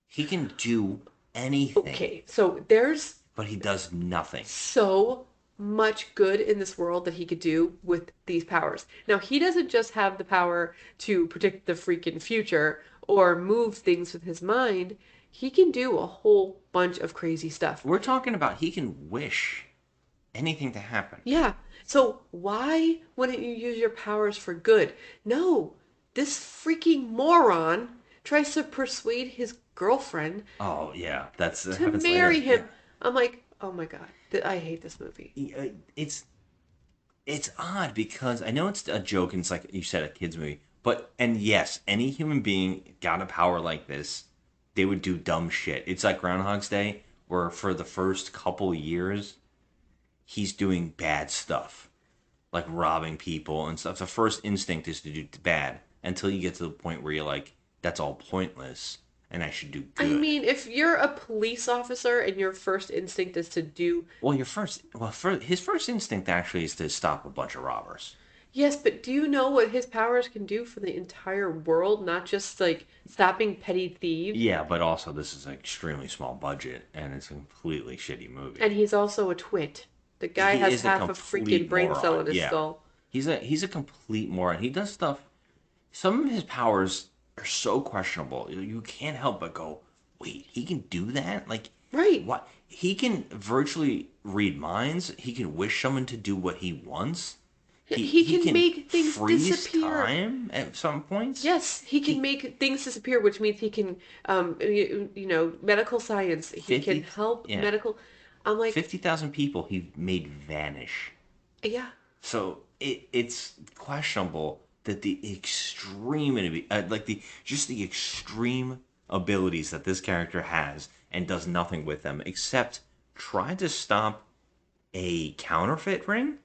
S1: He can do anything.
S2: Okay, so there's
S1: But he does nothing.
S2: so much good in this world that he could do with these powers. Now, he doesn't just have the power to predict the freaking future or move things with his mind. He can do a whole bunch of crazy stuff.
S1: We're talking about he can wish anything to happen.
S2: Yeah. So why wouldn't you use your powers for good? No, this freaking moron tries to persuade his girlfriend
S1: Oh, yeah. That's
S2: to
S1: happens
S2: marry
S1: later.
S2: him. I'm like, oh my God, I hate this movie.
S1: It's odd because I know it's a joke and it's like you said, a kid's movie. And yes, any human being got a power like this, they would do dumb shit. It's like Groundhog's Day, where for the first couple years, he's doing bad stuff. Like robbing people and stuff. The first instinct is to do bad until you get to the point where you're like, that's all pointless and I should do good.
S2: I mean, if you're a police officer and your first instinct is to do...
S1: Well, his first instinct actually is to stop a bunch of robbers.
S2: Yes, but do you know what his powers can do for the entire world? Not just, like, stopping petty thieves?
S1: Yeah, but also this is an extremely small budget and it's a completely shitty movie.
S2: And he's also a twit. The guy
S1: He
S2: has
S1: is a
S2: half a
S1: complete
S2: freaking brain
S1: moron.
S2: cell in his
S1: Yeah.
S2: skull.
S1: He's a complete moron. He does stuff. Some of his powers are so questionable. You can't help but go, wait, he can do that? Like,
S2: right?
S1: What? He can virtually read minds. He can wish someone to do what he wants.
S2: He can make things
S1: freeze
S2: disappear.
S1: time at some points.
S2: Yes, he can make things disappear, which means he can, medical science. He can help
S1: yeah.
S2: medical. I'm like
S1: 50,000 people he made vanish.
S2: Yeah.
S1: So it's questionable that the extreme the extreme abilities that this character has and does nothing with them except try to stop a counterfeit ring.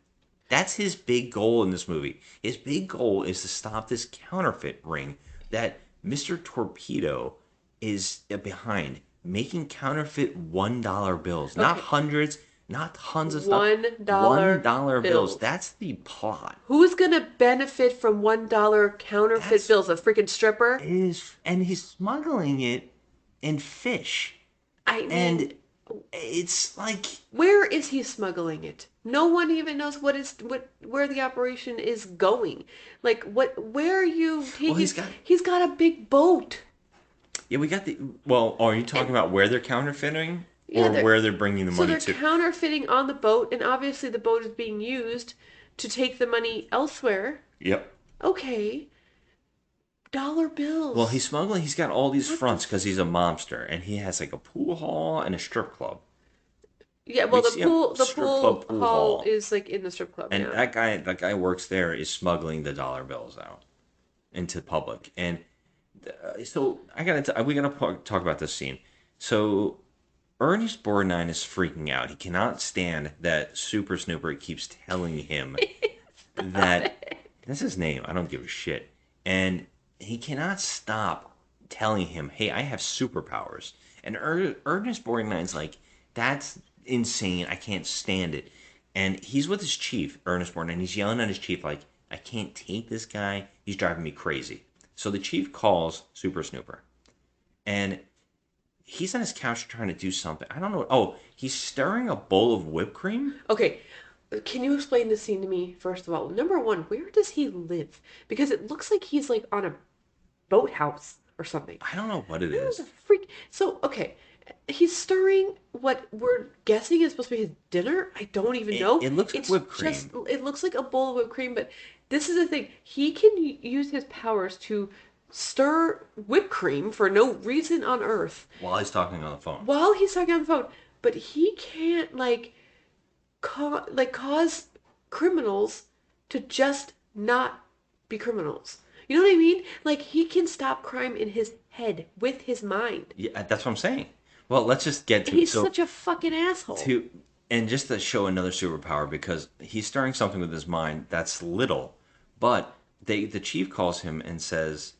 S1: That's his big goal in this movie. His big goal is to stop this counterfeit ring that Mr. Torpedo is behind, making counterfeit $1 bills, not hundreds, not tons of stuff. $1 bills. That's the plot.
S2: Who's gonna benefit from $1 counterfeit bills? A freaking stripper?
S1: And he's smuggling it in fish. And it's like,
S2: where is he smuggling it? No one even knows where the operation is going. Like, where are you taking?
S1: Well,
S2: he's got a big boat.
S1: Yeah, we got are you talking about where they're counterfeiting?
S2: Yeah,
S1: or where they're bringing the money
S2: they're
S1: to.
S2: counterfeiting on the boat, and obviously the boat is being used to take the money elsewhere.
S1: Yep.
S2: Okay. Dollar bills.
S1: Well, he's smuggling. He's got all these fronts because he's a mobster, and he has like a pool hall and a strip club.
S2: Yeah, well, the pool
S1: pool
S2: hall is like in the strip club.
S1: And
S2: yeah.
S1: that guy works there is smuggling the dollar bills out into public. And so we gotta talk about this scene. So Ernest Borgnine is freaking out. He cannot stand that Super Snooper keeps telling him that that's his name. I don't give a shit. And he cannot stop telling him, "Hey, I have superpowers." And Ernest Borgnine's like, "That's insane. I can't stand it." And he's with his chief, Ernest Borgnine. He's yelling at his chief like, "I can't take this guy. He's driving me crazy." So the chief calls Super Snooper. And he's on his couch trying to do something. I don't know. Oh, he's stirring a bowl of whipped cream?
S2: Okay. Can you explain this scene to me, first of all? Number one, where does he live? Because it looks like he's like on a boathouse or something.
S1: I don't know what it is.
S2: Freak. So, okay. He's stirring what we're guessing is supposed to be his dinner. I don't even know.
S1: It looks like whipped cream.
S2: It looks like a bowl of whipped cream, but this is the thing. He can use his powers to stir whipped cream for no reason on earth.
S1: While he's talking on the phone.
S2: But he can't cause criminals to just not be criminals. You know what I mean? Like, he can stop crime in his head with his mind.
S1: Yeah, that's what I'm saying. Well, let's just get to
S2: He's such a fucking asshole.
S1: And just to show another superpower, because he's stirring something with his mind that's little, but the chief calls him and says,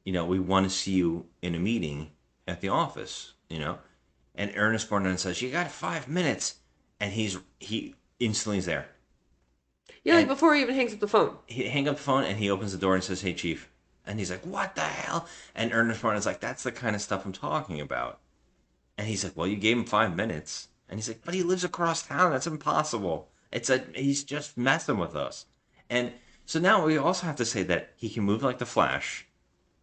S1: we want to see you in a meeting at the office, And Ernest Borgnine says, "You got 5 minutes," and he instantly is there.
S2: Yeah, like before he even hangs up the phone.
S1: He hangs up the phone and he opens the door and says, "Hey, chief," and he's like, "What the hell?" And Ernest Borgnine's like, "That's the kind of stuff I'm talking about." And he's like, "Well, you gave him 5 minutes," and he's like, "But he lives across town. That's impossible. He's just messing with us." And so now we also have to say that he can move like the Flash,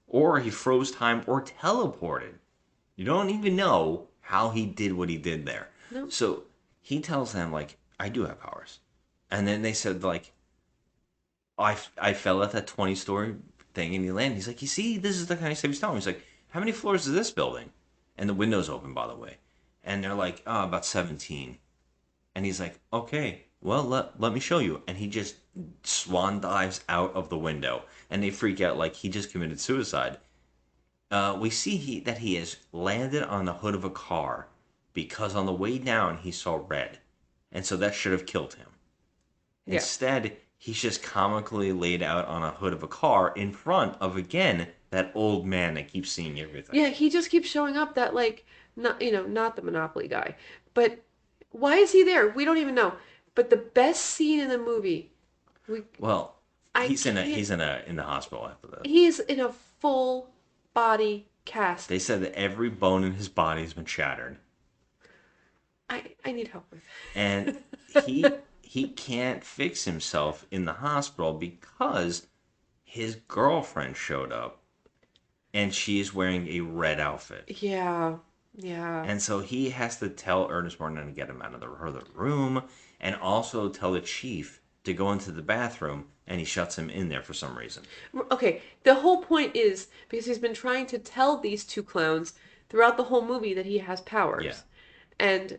S1: or he froze time, or teleported. You don't even know how he did what he did there.
S2: Nope.
S1: So he tells them, like, "I do have powers." And then they said, like, I fell at that 20-story thing and he landed. He's like, "You see, this is the kind of stuff he's telling me." He's like, "How many floors is this building?" And the window's open, by the way. And they're like, "Oh, about 17. And he's like, "Okay, well, let me show you." And he just swan dives out of the window. And they freak out like he just committed suicide. We see that he has landed on the hood of a car because on the way down he saw red. And so that should have killed him. Yeah. Instead, he's just comically laid out on a hood of a car in front of, again, that old man that keeps seeing everything.
S2: Yeah, he just keeps showing up, that, like, not the Monopoly guy. But why is he there? We don't even know. But the best scene in the movie...
S1: he's in the hospital after that.
S2: He's in a full body cast.
S1: They said that every bone in his body has been shattered.
S2: I need help with that.
S1: And he can't fix himself in the hospital because his girlfriend showed up and she's wearing a red outfit.
S2: Yeah.
S1: And so he has to tell Ernest Borgnine to get him out of the room and also tell the chief to go into the bathroom, and he shuts him in there for some reason.
S2: Okay, the whole point is because he's been trying to tell these two clowns throughout the whole movie that he has powers.
S1: Yeah.
S2: And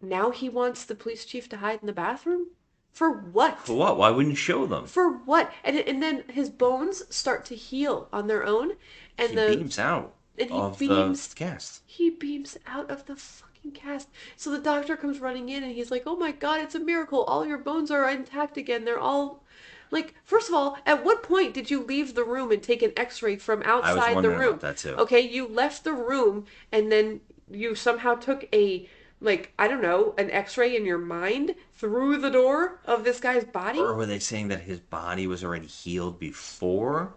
S2: now he wants the police chief to hide in the bathroom? For what?
S1: For what? Why wouldn't you show them?
S2: For what? And then his bones start to heal on their own. And
S1: he beams out of the cast.
S2: He beams out of the fucking cast. So the doctor comes running in and he's like, "Oh my God, it's a miracle. All your bones are intact again. They're all..." Like, first of all, at what point did you leave the room and take an x-ray from outside the room? I was wondering about that too. Okay, you left the room and then you somehow took an x-ray in your mind through the door of this guy's body?
S1: Or were they saying that his body was already healed before?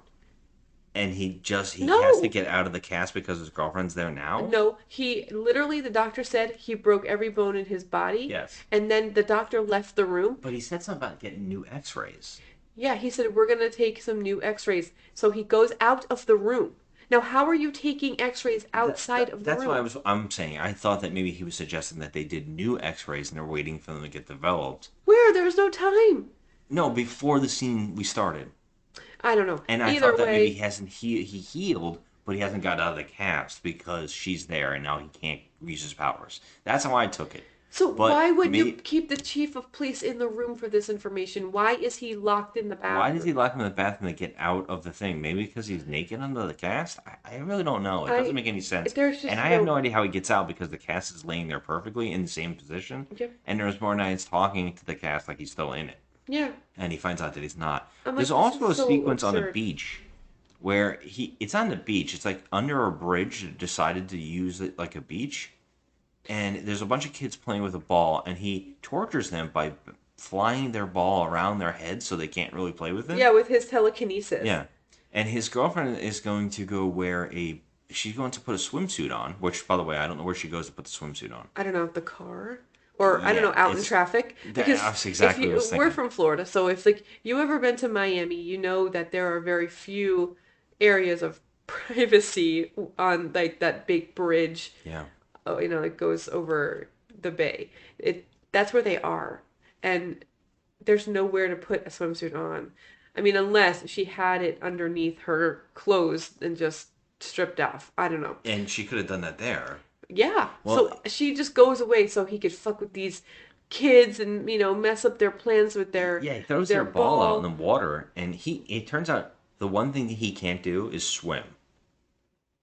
S1: And he has to get out of the cast because his girlfriend's there now?
S2: No, the doctor said he broke every bone in his body.
S1: Yes.
S2: And then the doctor left the room.
S1: But he said something about getting new x-rays.
S2: Yeah, he said, "We're going to take some new x-rays." So he goes out of the room. Now, how are you taking X-rays outside of the
S1: That's
S2: room?
S1: what I'm saying. I thought that maybe he was suggesting that they did new X-rays and they're waiting for them to get developed.
S2: Where? There's no time.
S1: No, before the scene we started.
S2: I don't know.
S1: And I
S2: Either
S1: thought that maybe
S2: way,
S1: he healed, but he hasn't got out of the cast because she's there and now he can't use his powers. That's how I took it.
S2: so
S1: But
S2: why would you keep the chief of police in the room for this information? Why is he locked in the bathroom?
S1: Why does he lock him in the bathroom to get out of the thing? Maybe because he's naked under the cast? I really don't know. It doesn't make any sense. And I have no idea how he gets out because the cast is laying there perfectly in the same position.
S2: Yep.
S1: And there's more nights talking to the cast like he's still in it.
S2: Yeah.
S1: And he finds out that he's not.
S2: I'm
S1: There's
S2: like,
S1: also a
S2: this is so
S1: sequence on the
S2: absurd.
S1: beach where it's on the beach. It's like under a bridge that decided to use it like a beach. And there's a bunch of kids playing with a ball, and he tortures them by flying their ball around their heads so they can't really play with it.
S2: Yeah, with his telekinesis.
S1: Yeah. And his girlfriend is going to go she's going to put a swimsuit on, which, by the way, I don't know where she goes to put the swimsuit on.
S2: I don't know, the car? Or, I don't know, out in traffic? Because
S1: that's exactly what I was
S2: we're
S1: thinking.
S2: from Florida, so if, like, you ever been to Miami, you know that there are very few areas of privacy on, like, that big bridge.
S1: Yeah.
S2: Oh, you know, it goes over the bay. That's where they are. And there's nowhere to put a swimsuit on. I mean, unless she had it underneath her clothes and just stripped off. I don't know.
S1: And she could have done that there.
S2: Yeah.
S1: Well,
S2: so she just goes away so he could fuck with these kids and, you know, mess up their plans with their
S1: Yeah, he throws their ball out in the water, and it turns out the one thing that he can't do is swim.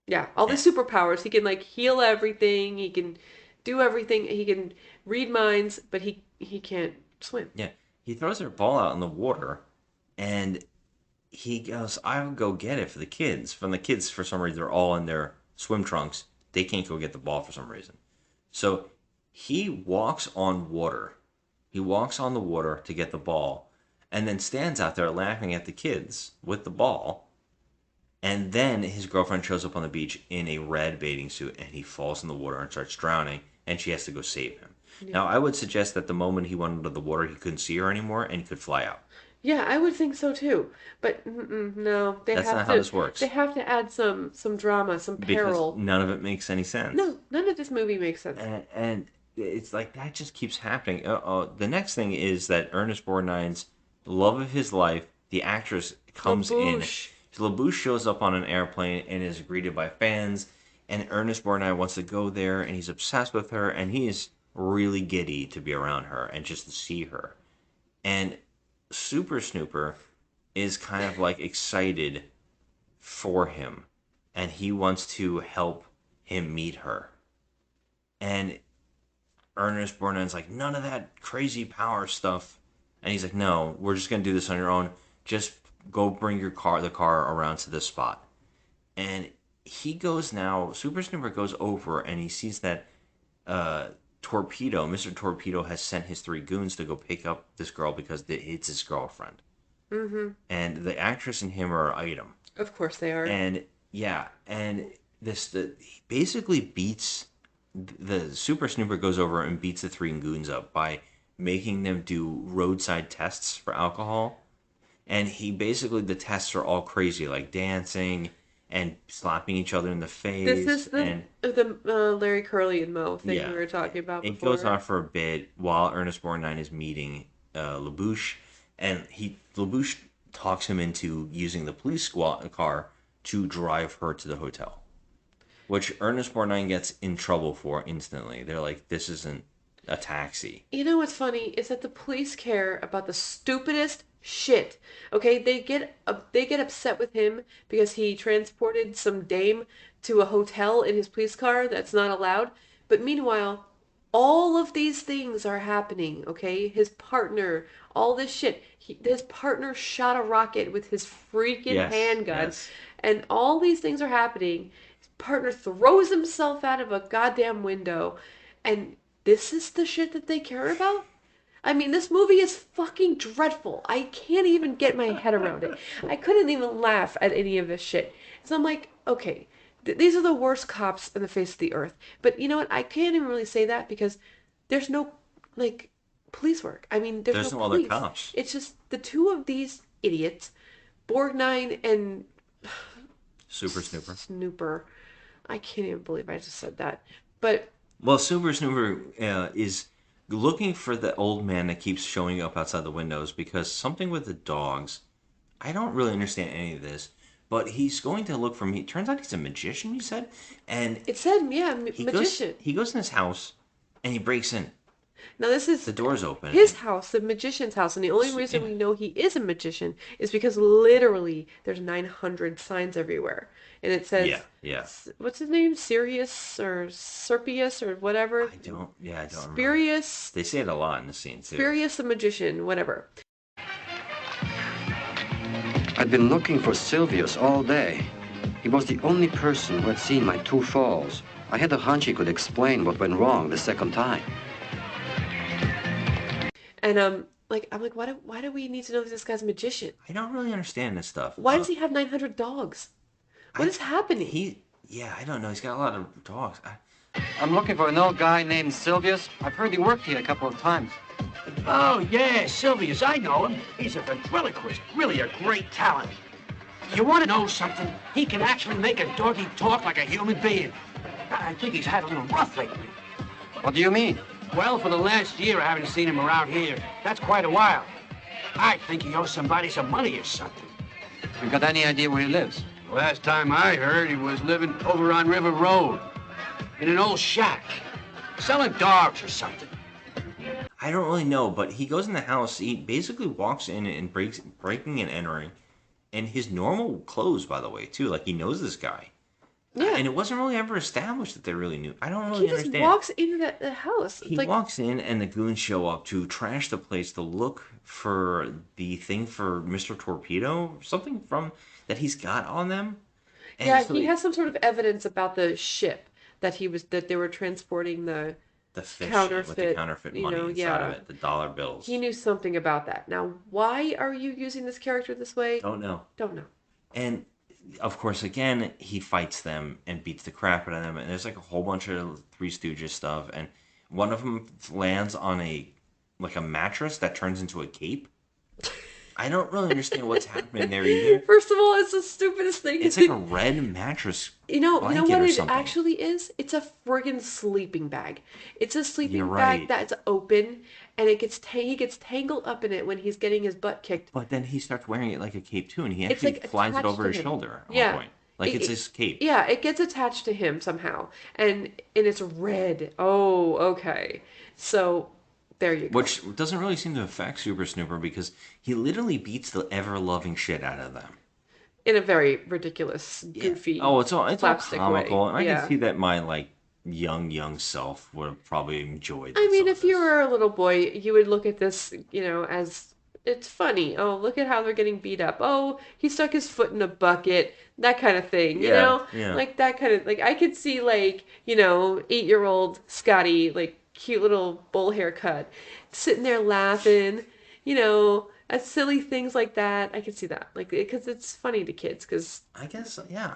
S2: Yeah, all the superpowers. He can, like, heal everything. He can do everything. He can read minds, but he can't swim.
S1: Yeah, he throws their ball out in the water, and he goes, "I'll go get it for the kids." From the kids, for some reason, they're all in their swim trunks. They can't go get the ball for some reason. So he walks on water. He walks on the water to get the ball, and then stands out there laughing at the kids with the ball. And then his girlfriend shows up on the beach in a red bathing suit, and he falls in the water and starts drowning, and she has to go save him. Yeah. Now, I would suggest that the moment he went under the water, he couldn't see her anymore, and he could fly out.
S2: Yeah, I would think so too. But no,
S1: that's not how this works.
S2: They have to add some drama, some peril.
S1: Because none of it makes any sense.
S2: No, none of this movie makes sense.
S1: And it's like that just keeps happening. The next thing is that Ernest Borgnine's love of his life, the actress, comes in. LaBouche shows up on an airplane and is greeted by fans, and Ernest Borgnine wants to go there, and he's obsessed with her, and he is really giddy to be around her and just to see her. And Super Snooper is kind of like excited for him, and he wants to help him meet her. And Ernest Borgnine's like, none of that crazy power stuff. And he's like, no, we're just going to do this on your own. Just go bring the car around to this spot. And he goes now, Super Snooper goes over and he sees that Mr. Torpedo has sent his 3 goons to go pick up this girl because it's his girlfriend. Mm-hmm. And the actress and him are an item.
S2: Of course they are.
S1: And yeah, and he basically beats, the Super Snooper goes over and beats the 3 goons up by making them do roadside tests for alcohol. And the tests are all crazy, like dancing and slapping each other in the face.
S2: This is the Larry Curly and Moe thing we were talking about before.
S1: It goes on for a bit while Ernest Borgnine is meeting LaBouche, and LaBouche talks him into using the police car to drive her to the hotel, which Ernest Borgnine gets in trouble for instantly. They're like, this isn't a taxi.
S2: You know what's funny is that the police care about the stupidest shit. Okay, they get upset with him because he transported some dame to a hotel in his police car that's not allowed. But meanwhile, all of these things are happening. Okay, his partner, all this shit. His partner shot a rocket with his freaking handgun, and all these things are happening. His partner throws himself out of a goddamn window, and this is the shit that they care about? I mean, this movie is fucking dreadful. I can't even get my head around it. I couldn't even laugh at any of this shit. So I'm like, okay, these are the worst cops in the face of the earth. But you know what? I can't even really say that because there's no, like, police work. I mean, there's no
S1: other
S2: police.
S1: cops.
S2: It's just the 2 of these idiots, Borgnine and
S1: Super Snooper.
S2: Snooper. I can't even believe I just said that. But
S1: Well, Super Snooper is looking for the old man that keeps showing up outside the windows because something with the dogs. I don't really understand any of this, but he's going to look for me. Turns out he's a magician, you said? And
S2: it said, yeah, magician.
S1: He goes in his house and he breaks in.
S2: Now this is
S1: the door's open.
S2: His house, the magician's house, and the only reason we know he is a magician is because literally there's 900 signs everywhere, and it says, what's his name, Sirius or Serpius or whatever.
S1: I don't remember.
S2: Spurius.
S1: They say it a lot in the scene too.
S2: Spurius the magician, whatever.
S15: I'd been looking for Silvius all day. He was the only person who had seen my 2 falls. I had a hunch he could explain what went wrong the second time.
S2: And I'm like, why do we need to know that this guy's a magician?
S1: I don't really understand this stuff.
S2: Why does he have 900 dogs? What is happening?
S1: I don't know. He's got a lot of dogs.
S15: I'm looking for an old guy named Silvius. I've heard he worked here a couple of times.
S16: Oh, yeah, Silvius, I know him. He's a ventriloquist, really a great talent. You want to know something? He can actually make a doggy talk like a human being. I think he's had a little rough lately.
S15: What do you mean?
S16: Well, for the last year, I haven't seen him around here. That's quite a while. I think he owes somebody some money or something.
S15: You got any idea where he lives?
S16: Last time I heard, he was living over on River Road in an old shack, selling dogs or something.
S1: I don't really know, but he goes in the house. He basically walks in and breaking and entering, in his normal clothes, by the way, too. Like, he knows this guy.
S2: Yeah.
S1: And it wasn't really ever established that they really knew. I don't really understand.
S2: He just walks into the house.
S1: He walks in, and the goons show up to trash the place to look for the thing for Mr. Torpedo, something from that he's got on them. And
S2: yeah,
S1: so
S2: he has some sort of evidence about the ship that they were transporting the
S1: fish
S2: counterfeit,
S1: with the counterfeit money inside of it, the dollar bills.
S2: He knew something about that. Now, why are you using this character this way?
S1: Don't know.
S2: And
S1: of course, again, he fights them and beats the crap out of them. And there's like a whole bunch of Three Stooges stuff. And one of them lands on a mattress that turns into a cape. I don't really understand what's happening there either.
S2: First of all, it's the stupidest thing.
S1: It's like a red mattress.
S2: You know what it actually is? It's a friggin' sleeping bag. It's a sleeping bag that's open, and he gets tangled up in it when he's getting his butt kicked.
S1: But then he starts wearing it like a cape too, and he actually flies it over his shoulder at one point. Like it's his cape.
S2: Yeah, it gets attached to him somehow, and it's red. Oh, okay. So there you go.
S1: Which doesn't really seem to affect Super Snooper because he literally beats the ever-loving shit out of them.
S2: In a very ridiculous, goofy,
S1: it's all comical,
S2: way.
S1: And I can see that my young self would have probably enjoyed.
S2: I mean, if you were a little boy, you would look at this, as it's funny. Oh, look at how they're getting beat up. Oh, he stuck his foot in a bucket. That kind of thing, you know?
S1: Yeah.
S2: Like that kind of, I could see 8-year-old Scotty, cute little bowl haircut, sitting there laughing, at silly things like that. I could see that, because it's funny to kids. Because
S1: I guess, yeah.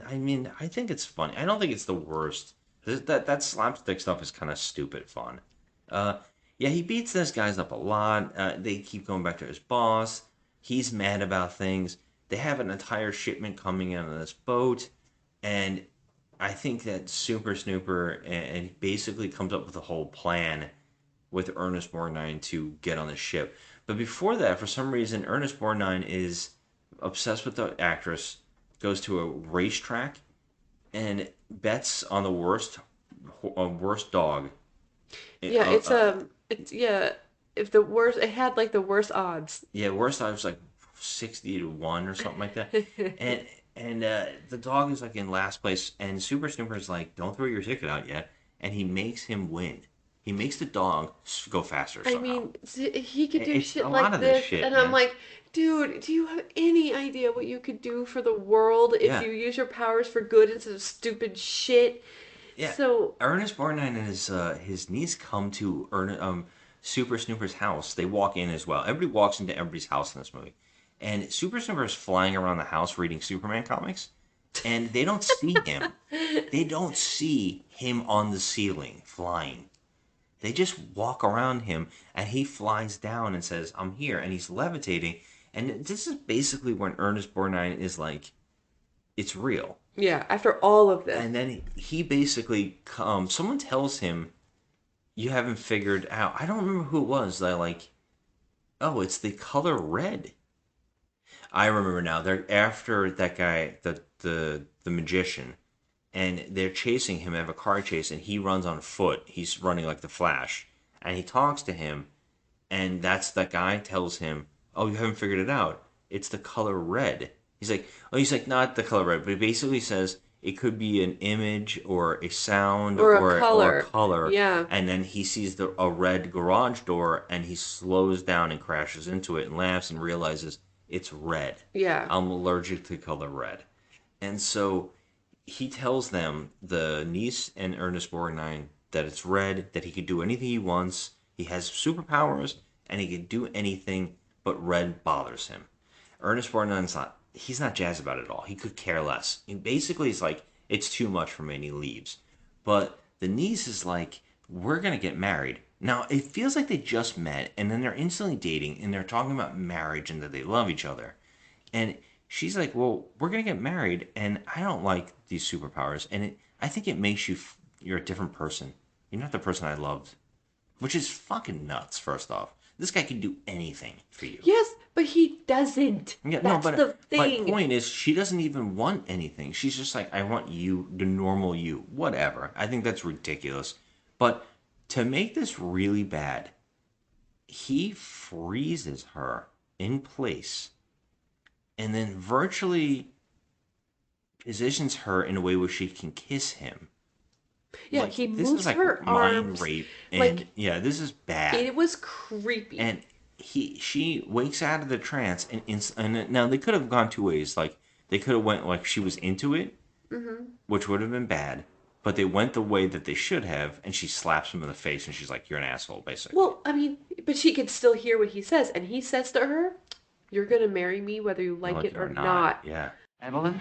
S1: I mean, I think it's funny. I don't think it's the worst. That slapstick stuff is kind of stupid fun. Yeah, he beats those guys up a lot. They keep going back to his boss. He's mad about things. They have an entire shipment coming in on this boat, and I think that Super Snooper and basically comes up with a whole plan with Ernest Borgnine to get on the ship. But before that, for some reason, Ernest Borgnine is obsessed with the actress, goes to a racetrack, and bets on the worst dog.
S2: Yeah, if the worst, it had the worst odds.
S1: Yeah, worst odds was 60-1 or something like that. And the dog is in last place, and Super Snooper is don't throw your ticket out yet, and he makes him win. He makes the dog go faster somehow.
S2: I mean, he could do
S1: It's
S2: shit
S1: a
S2: like
S1: lot of
S2: this,
S1: shit,
S2: and
S1: man.
S2: I'm like, dude, do you have any idea what you could do for the world if you use your powers for good instead of stupid shit?
S1: Yeah.
S2: So
S1: Ernest Borgnine and his niece come to Super Snooper's house. They walk in as well. Everybody walks into everybody's house in this movie. And Super Snooper is flying around the house reading Superman comics, and they don't see him. They don't see him on the ceiling flying. They just walk around him, and he flies down and says, "I'm here," and he's levitating. And this is basically when Ernest Borgnine is it's real.
S2: Yeah, after all of this.
S1: And then he basically, someone tells him, you haven't figured out, I don't remember who it was, that like, oh, it's the color red. I remember now, they're after that guy, the magician, and they're chasing him, they have a car chase, and he runs on foot. He's running like the Flash. And he talks to him, and that guy tells him, oh, you haven't figured it out. It's the color red. He's like, not the color red, but he basically says it could be an image or a sound
S2: or a
S1: color.
S2: Yeah.
S1: And then he sees a red garage door, and he slows down and crashes into it and laughs and realizes it's red.
S2: Yeah.
S1: I'm allergic to color red. And so he tells them, the niece and Ernest Borgnine, that it's red, that he could do anything he wants. He has superpowers, and he can do anything, but red bothers him. Ernest Borgnine's he's not jazzed about it at all. He could care less. And basically, it's like, it's too much for me, and he leaves. But the niece is like, we're going to get married. Now, it feels like they just met, and then they're instantly dating, and they're talking about marriage and that they love each other. And she's like, well, we're going to get married, and I don't like these superpowers, and I think it makes you're a different person. You're not the person I loved. Which is fucking nuts, first off. This guy can do anything for you.
S2: Yes, but he doesn't.
S1: Yeah,
S2: That's the thing.
S1: My point is, she doesn't even want anything. She's just like, I want you, the normal you. Whatever. I think that's ridiculous. But to make this really bad, he freezes her in place and then virtually positions her in a way where she can kiss him.
S2: Yeah,
S1: like,
S2: he
S1: this
S2: moves
S1: is like
S2: her
S1: mind
S2: arms.
S1: rape, and
S2: Like,
S1: yeah, this is bad.
S2: it was creepy.
S1: And she wakes out of the trance, and now they could have gone two ways. Like, they could have went like she was into it, which would have been bad. But they went the way that they should have, and she slaps him in the face, and she's like, "You're an asshole," basically.
S2: Well, I mean, but she could still hear what he says, and he says to her, "You're gonna marry me whether you like it or not."
S1: Yeah.
S15: Evelyn,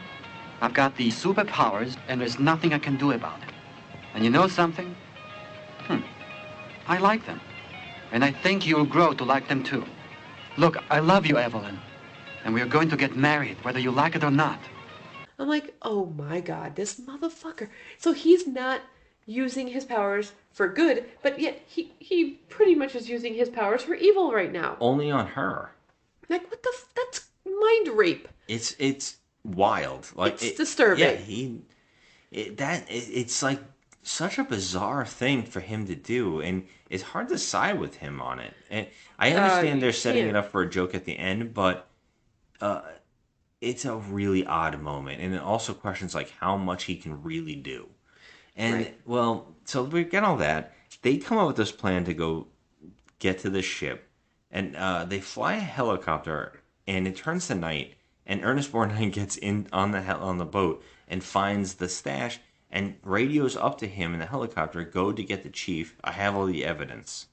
S15: I've got these superpowers, and there's nothing I can do about it. And you know something? I like them. And I think you'll grow to like them too. Look, I love you, Evelyn. And we are going to get married, whether you like it or not.
S2: I'm like, oh my god, this motherfucker. So he's not using his powers for good, but yet he pretty much is using his powers for evil right now.
S1: Only on her.
S2: Like, what the that's mind rape.
S1: It's wild. Like,
S2: it's disturbing.
S1: Yeah, it's like such a bizarre thing for him to do, and it's hard to side with him on it. And I understand they're setting it up for a joke at the end, but it's a really odd moment, and it also questions like how much he can really do. And well, so we get all that. They come up with this plan to go get to the ship, and they fly a helicopter, and it turns to night, and Ernest Borgnine gets in on the boat and finds the stash and radios up to him in the helicopter, go to get the chief. I have all the evidence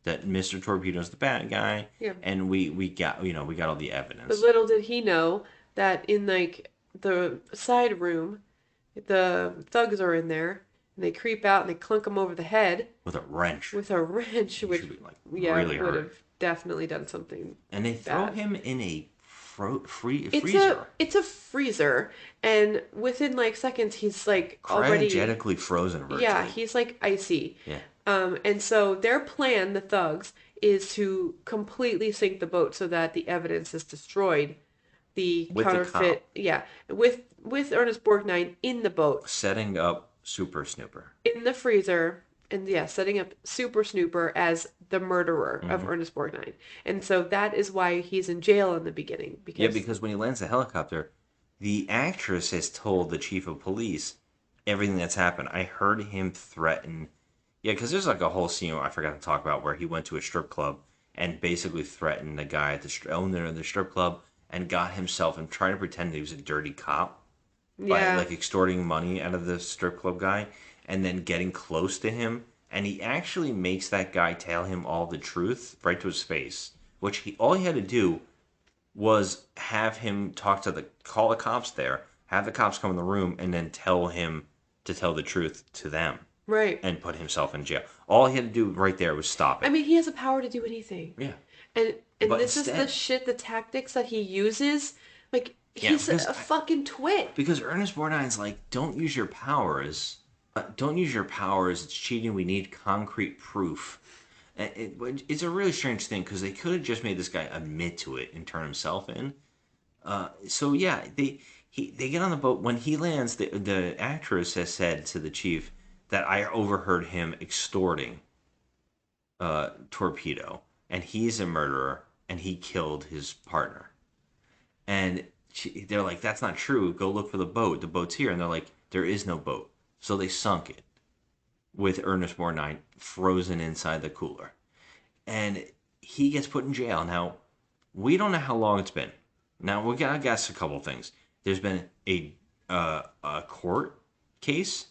S1: that Mr. Torpedo's the bad guy, and we got all the evidence.
S2: But little did he know that in like the side room, the thugs are in there, and they creep out and they clunk him over the head
S1: with a wrench.
S2: Which
S1: be, like, really
S2: would
S1: hurt.
S2: have definitely done something.
S1: And they throw
S2: bad.
S1: him in a freezer.
S2: It's a freezer, and within like seconds he's like already
S1: cryogenically frozen. Virtually.
S2: Yeah, he's like icy.
S1: Yeah.
S2: And so their plan, the thugs, is to completely sink the boat so that the evidence is destroyed. The
S1: with
S2: counterfeit, with Ernest Borgnine in the boat,
S1: setting up Super Snooper
S2: in the freezer, and setting up Super Snooper as the murderer of Ernest Borgnine. And so that is why he's in jail in the beginning.
S1: Because when he lands the helicopter, the actress has told the chief of police everything that's happened. I heard him threaten. Yeah, because there's like a whole scene I forgot to talk about where he went to a strip club and basically threatened the guy at the owner of the strip club and got himself and tried to pretend that he was a dirty cop by like extorting money out of the strip club guy and then getting close to him. And he actually makes that guy tell him all the truth right to his face, which all he had to do was have him call the cops there, have the cops come in the room, and then tell him to tell the truth to them.
S2: Right.
S1: And put himself in jail. All he had to do right there was stop it.
S2: I mean, he has the power to do anything.
S1: Yeah.
S2: And
S1: but
S2: this is the tactics that he uses. Like, He's a fucking twit.
S1: Because Ernest Borgnine's like, don't use your powers. Don't use your powers. It's cheating. We need concrete proof. It's a really strange thing because they could have just made this guy admit to it and turn himself in. So yeah, they get on the boat. When he lands, the actress has said to the chief that I overheard him extorting Torpedo, and he's a murderer, and he killed his partner. And they're like, that's not true. Go look for the boat. The boat's here. And they're like, there is no boat. So they sunk it with Ernest Borgnine frozen inside the cooler. And he gets put in jail. Now, we don't know how long it's been. Now, we gotta guess a couple things. There's been a court case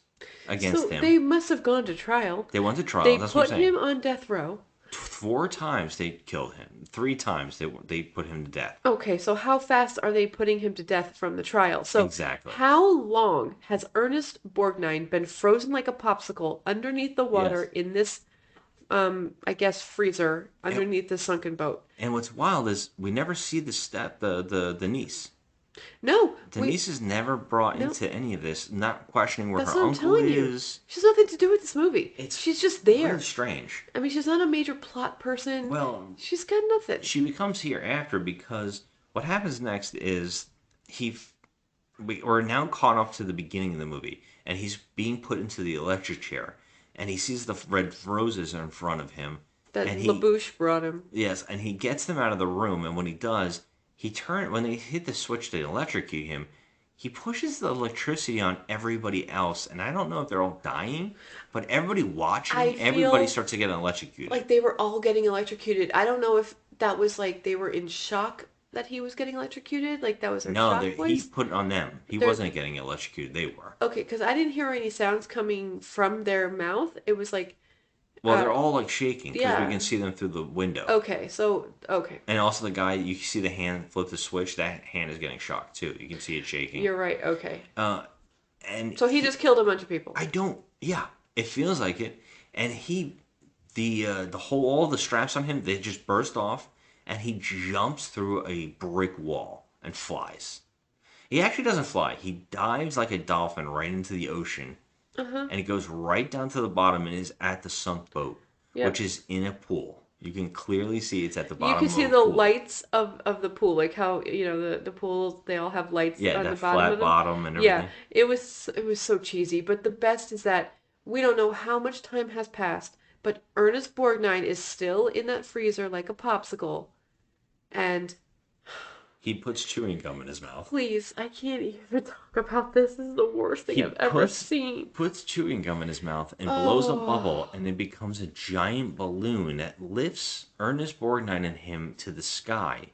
S1: against him.
S2: They must have gone to trial.
S1: They went to trial.
S2: They
S1: That's what I'm
S2: put
S1: saying.
S2: him on death row.
S1: 4 times they killed him. 3 times they put him to death.
S2: Okay, so how fast are they putting him to death from the trial? So
S1: exactly.
S2: How long has Ernest Borgnine been frozen like a popsicle underneath the water in this, I guess, freezer underneath the sunken boat?
S1: And what's wild is we never see the niece.
S2: No.
S1: Denise is never brought into any of this, not questioning where
S2: That's
S1: her
S2: what I'm
S1: uncle
S2: telling you.
S1: is.
S2: She has nothing to do with this movie. She's just there.
S1: Really strange.
S2: I mean, she's not a major plot person.
S1: Well,
S2: she's got nothing.
S1: She becomes here after because what happens next is we're now caught up to the beginning of the movie, and he's being put into the electric chair, and he sees the red roses in front of him.
S2: That LaBouche brought him.
S1: Yes, and he gets them out of the room, and when he does, when they hit the switch to electrocute him, he pushes the electricity on everybody else, and I don't know if they're all dying, but everybody watching, everybody starts to get electrocuted.
S2: Like they were all getting electrocuted. I don't know if that was like they were in shock that he was getting electrocuted, like that was their shock voice.
S1: He put it on them. He wasn't getting electrocuted, they were.
S2: Okay, because I didn't hear any sounds coming from their mouth. It was like...
S1: Well, they're all like shaking because we can see them through the window.
S2: Okay.
S1: And also the guy, you see the hand flip the switch, that hand is getting shocked too. You can see it shaking.
S2: You're right, okay.
S1: And
S2: so he just killed a bunch of people.
S1: It feels like it. And all the straps on him, they just burst off, and he jumps through a brick wall and flies. He actually doesn't fly. He dives like a dolphin right into the ocean. And he goes right down to the bottom and is at the sunk boat, which is in a pool. You can clearly see it's at the bottom.
S2: You can see the lights of the pool, like how the pools, they all have lights on the bottom.
S1: Yeah, that flat bottom and everything.
S2: Yeah, it was so cheesy. But the best is that we don't know how much time has passed, but Ernest Borgnine is still in that freezer like a popsicle, and
S1: he puts chewing gum in his mouth.
S2: Please, I can't even talk about this. This is the worst thing I've ever seen.
S1: Puts chewing gum in his mouth and blows a bubble, and it becomes a giant balloon that lifts Ernest Borgnine and him to the sky.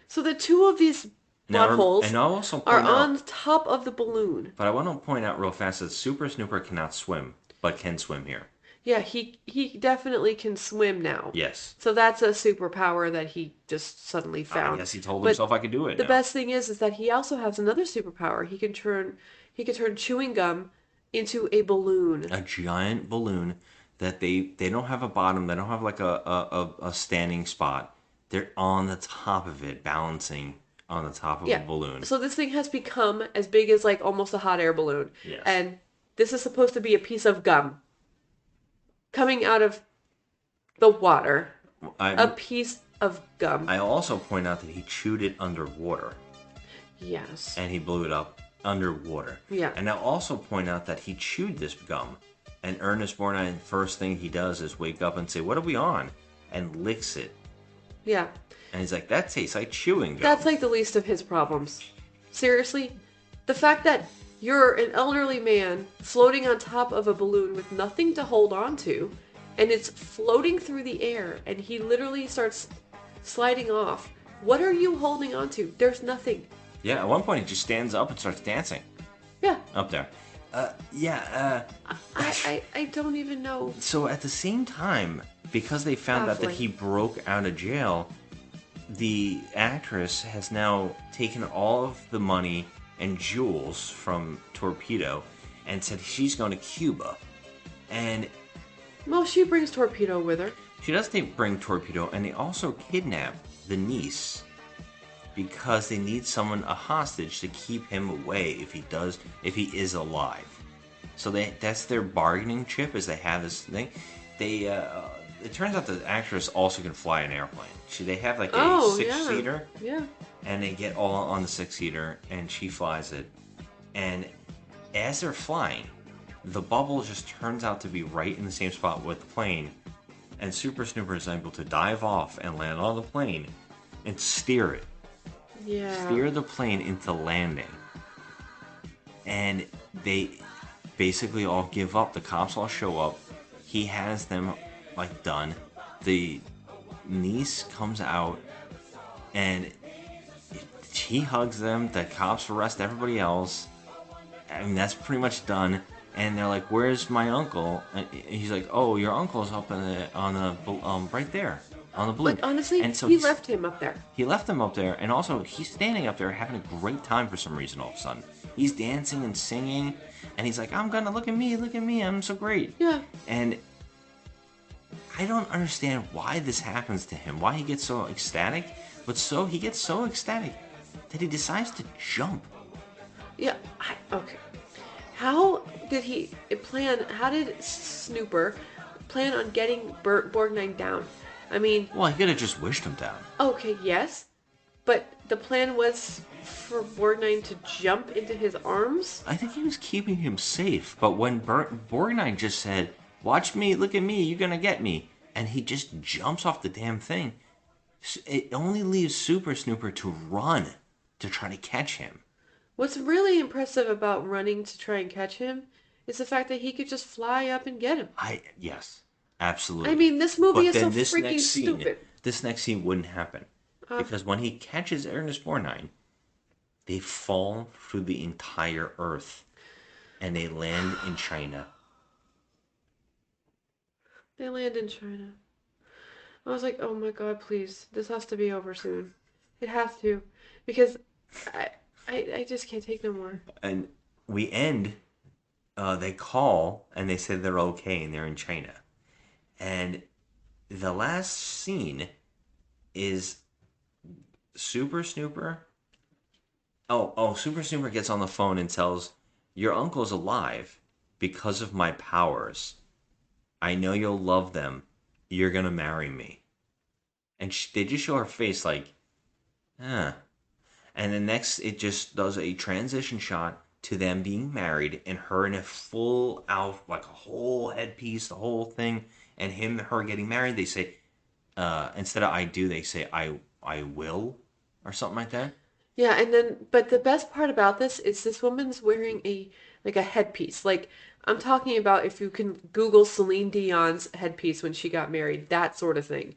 S2: So the two of these buttholes are on top of the balloon.
S1: But I want to point out real fast that Super Snooper cannot swim, but can swim here.
S2: Yeah, he definitely can swim now.
S1: Yes.
S2: So that's a superpower that he just suddenly found.
S1: I guess he told himself I could do it.
S2: The best thing is that he also has another superpower. He can turn chewing gum into a balloon.
S1: A giant balloon that they don't have a bottom. They don't have like a standing spot. They're on the top of it, balancing on the top of a balloon.
S2: So this thing has become as big as like almost a hot air balloon.
S1: Yes.
S2: And this is supposed to be a piece of gum coming out of the water. A piece of gum.
S1: I also point out that he chewed it underwater.
S2: Yes.
S1: And he blew it up underwater.
S2: Yeah.
S1: And I also point out that he chewed this gum. And Ernest Borgnine, first thing he does is wake up and say, "What are we on?" And licks it.
S2: Yeah.
S1: And he's like, "That tastes like chewing gum."
S2: That's like the least of his problems. Seriously? The fact that you're an elderly man floating on top of a balloon with nothing to hold on to, and it's floating through the air, and he literally starts sliding off. What are you holding on to? There's nothing.
S1: Yeah, at one point he just stands up and starts dancing.
S2: Yeah.
S1: Up there.
S2: I don't even know.
S1: So at the same time, because they found out that he broke out of jail, the actress has now taken all of the money and jewels from Torpedo and said she's going to Cuba. And
S2: well, she brings Torpedo with her.
S1: She does bring Torpedo, and they also kidnap the niece because they need someone, a hostage, to keep him away if he is alive. So that's their bargaining chip, is they have this thing. It turns out the actress also can fly an airplane. They have like a six-seater.
S2: Yeah.
S1: And they get all on the six-seater, and she flies it. And as they're flying, the bubble just turns out to be right in the same spot with the plane, and Super Snooper is able to dive off and land on the plane and steer it.
S2: Yeah.
S1: Steer the plane into landing. And they basically all give up. The cops all show up. He has them, like, done. The niece comes out, and he hugs them. The cops arrest everybody else. I mean, that's pretty much done. And they're like, "Where's my uncle?" And he's like, "Oh, your uncle's up right there on the balloon."
S2: But honestly,
S1: and so
S2: he left him up there.
S1: He left him up there, and also he's standing up there having a great time for some reason. All of a sudden, he's dancing and singing, and he's like, "I'm gonna look at me, I'm so great."
S2: Yeah.
S1: And I don't understand why this happens to him. Why he gets so ecstatic, but he gets so ecstatic that he decides to jump.
S2: Yeah. Okay. How did how did Snooper plan on getting Borgnine down? I mean...
S1: Well, he could have just wished him down.
S2: Okay, yes. But the plan was for Borgnine to jump into his arms?
S1: I think he was keeping him safe. But when Borgnine just said, "Watch me, look at me, you're gonna get me," and he just jumps off the damn thing, it only leaves Super Snooper to run to try to catch him.
S2: What's really impressive about running to try and catch him is the fact that he could just fly up and get him.
S1: Yes, absolutely.
S2: I mean, this movie is so
S1: this
S2: freaking stupid.
S1: This next scene wouldn't happen. Because when he catches Ernest Borgnine, they fall through the entire Earth. And they land in China.
S2: They land in China. I was like, oh my god, please. This has to be over soon. It has to. Because I just can't take no more.
S1: And we end, they call, and they say they're okay, and they're in China. And the last scene is Super Snooper. Super Snooper gets on the phone and tells, "Your uncle's alive because of my powers. I know you'll love them. You're gonna marry me." And they just show her face like, huh. And then next, it just does a transition shot to them being married, and her in a full out, like a whole headpiece, the whole thing, and her getting married. They say, instead of "I do," they say I will," or something like that.
S2: Yeah, but the best part about this is this woman's wearing a headpiece. Like, I'm talking about, if you can Google Celine Dion's headpiece when she got married, that sort of thing.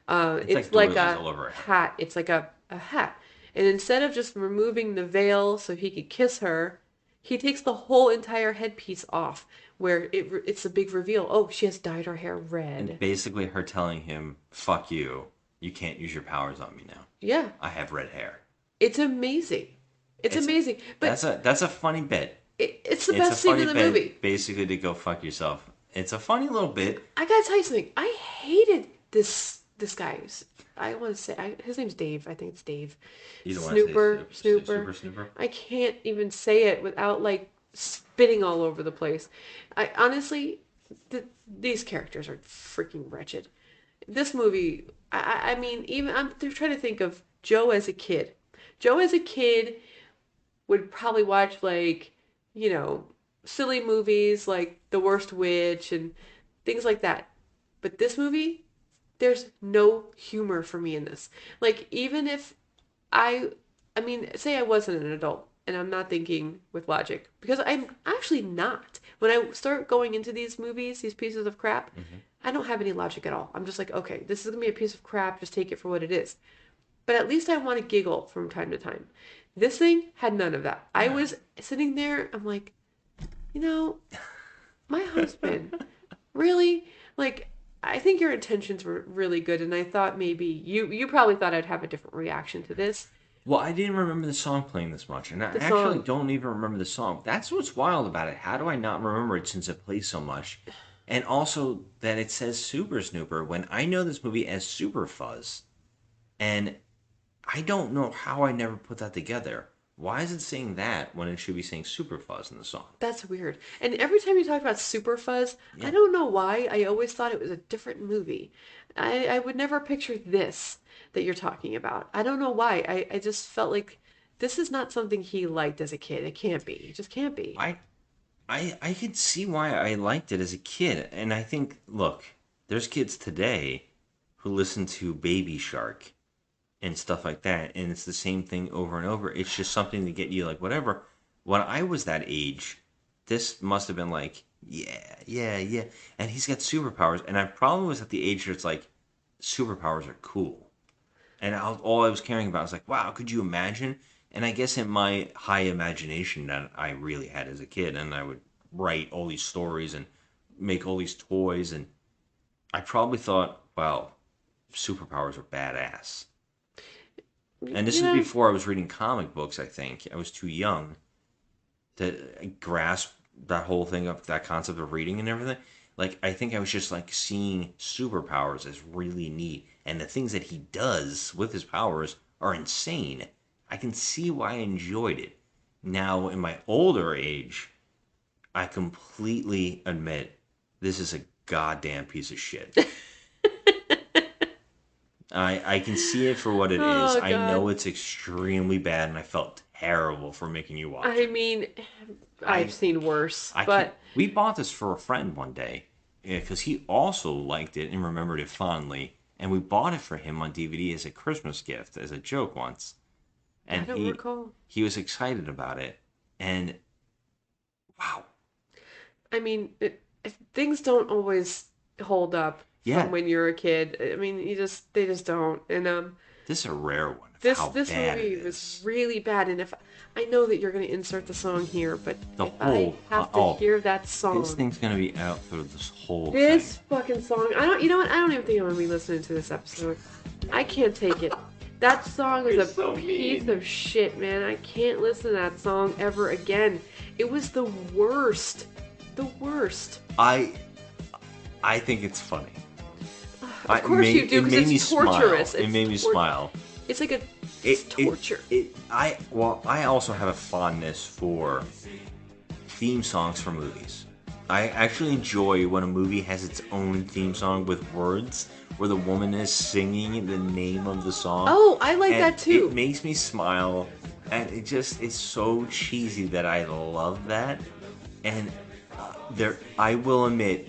S2: It's like a hat. It's like a hat. And instead of just removing the veil so he could kiss her, he takes the whole entire headpiece off, where it's a big reveal. Oh, she has dyed her hair red.
S1: And basically her telling him, "Fuck you. You can't use your powers on me now.
S2: Yeah.
S1: I have red hair."
S2: It's amazing. It's amazing. But
S1: that's a funny bit.
S2: It's the best scene in the movie.
S1: Basically, to go fuck yourself. It's a funny little bit.
S2: I gotta tell you something. I hated this guy. I want to say his name's Dave. I think it's Dave. Snooper.
S1: Super Snooper.
S2: I can't even say it without like spitting all over the place. I honestly, these characters are freaking wretched. This movie. I mean, they're trying to think of Joe as a kid. Joe as a kid would probably watch, like, silly movies like The Worst Witch and things like that. But this movie, there's no humor for me in this. Like, even if say I wasn't an adult, and I'm not thinking with logic, because I'm actually not. When I start going into these movies, these pieces of crap, I don't have any logic at all. I'm just like, okay, this is going to be a piece of crap, just take it for what it is. But at least I want to giggle from time to time. This thing had none of that. I was sitting there, I'm like, my husband, really? Like, I think your intentions were really good, and I thought maybe, you probably thought I'd have a different reaction to this.
S1: Well, I didn't remember the song playing this much, and I actually don't even remember the song. That's what's wild about it. How do I not remember it since it plays so much? And also that it says Super Snooper when I know this movie as Super Fuzz. And I don't know how I never put that together. Why is it saying that when it should be saying Super Fuzz in the song?
S2: That's weird. And every time you talk about Super Fuzz,
S1: Yeah.
S2: I don't know why. I always thought it was a different movie. I would never picture this that you're talking about. I don't know why. I just felt like this is not something he liked as a kid. It can't be. It just can't be.
S1: I could see why I liked it as a kid. And I think, look, there's kids today who listen to Baby Shark and stuff like that, and it's the same thing over and over. It's just something to get you like whatever. When I was that age, this must have been like, yeah, yeah, yeah. And he's got superpowers, and I probably was at the age where it's like, superpowers are cool. And all I was caring about was like, wow, could you imagine? And I guess in my high imagination that I really had as a kid, and I would write all these stories and make all these toys, and I probably thought, wow, superpowers are badass. And this is before I was reading comic books, I think. I was too young to grasp that whole thing of that concept of reading and everything. Like, I think I was just like seeing superpowers as really neat. And the things that he does with his powers are insane. I can see why I enjoyed it. Now, in my older age, I completely admit this is a goddamn piece of shit. I can see it for what it is.
S2: God.
S1: I know it's extremely bad, and I felt terrible for making you watch.
S2: I mean, I've seen worse, but
S1: we bought this for a friend one day because he also liked it and remembered it fondly, and we bought it for him on DVD as a Christmas gift, as a joke once. And
S2: I don't recall.
S1: He was excited about it, and wow.
S2: I mean, things don't always hold up.
S1: Yeah.
S2: From when you're a kid. I mean, they just don't. And
S1: this is a rare one.
S2: This movie was really bad. And if I know that you're going to insert the song here, but I have to hear that song.
S1: This thing's going to be out through this whole
S2: This fucking song. You know what? I don't even think I'm going to be listening to this episode. I can't take it. That song is a piece of shit, man. I can't listen to that song ever again. It was the worst. The worst.
S1: I think it's funny.
S2: Of course you do, because it's torturous.
S1: It made me smile.
S2: It's like it's torture.
S1: I also have a fondness for theme songs for movies. I actually enjoy when a movie has its own theme song with words, where the woman is singing the name of the song.
S2: Oh, I like that too.
S1: It makes me smile, and it's so cheesy that I love that. And I will admit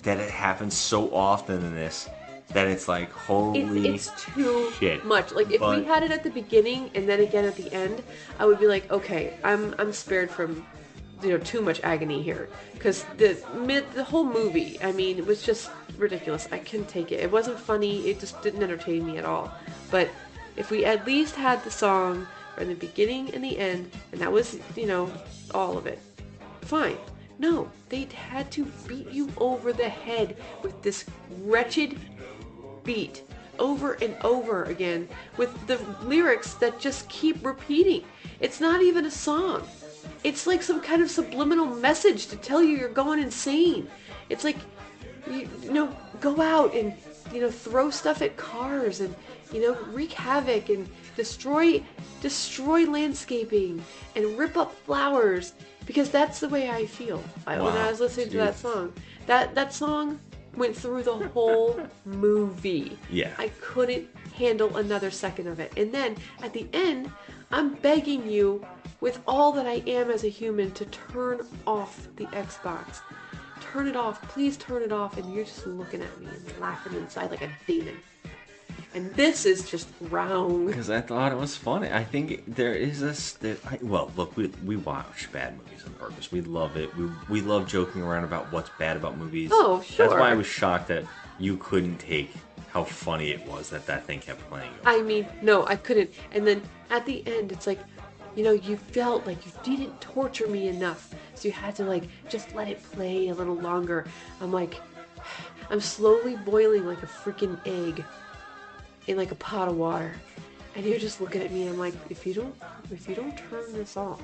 S1: that it happens so often in this that it's like, holy
S2: it's too
S1: shit.
S2: much. Like, if we had it at the beginning and then again at the end, I would be like, okay, I'm spared from too much agony here, because the whole movie, I mean, it was just ridiculous. I couldn't take it. It wasn't funny. It just didn't entertain me at all. But if we at least had the song from the beginning and the end, and that was all of it, fine. No, they had to beat you over the head with this wretched beat over and over again with the lyrics that just keep repeating. It's not even a song. It's like some kind of subliminal message to tell you you're going insane. It's like, go out and, throw stuff at cars and, wreak havoc and destroy landscaping and rip up flowers, because that's the way I feel when I was listening to that song. That song went through the whole movie.
S1: Yeah.
S2: I couldn't handle another second of it. And then at the end, I'm begging you with all that I am as a human to turn off the Xbox. Turn it off. Please turn it off. And you're just looking at me and laughing inside like a demon. And this is just wrong.
S1: Because I thought it was funny. I think there is this... Well, look, we watch bad movies on purpose. We love it. We love joking around about what's bad about movies.
S2: Oh, sure.
S1: That's why I was shocked that you couldn't take how funny it was that thing kept playing.
S2: I mean, no, I couldn't. And then at the end, it's like, you felt like you didn't torture me enough. So you had to, just let it play a little longer. I'm slowly boiling like a freaking egg in a pot of water, and you're just looking at me, and I'm like, if you don't turn this off,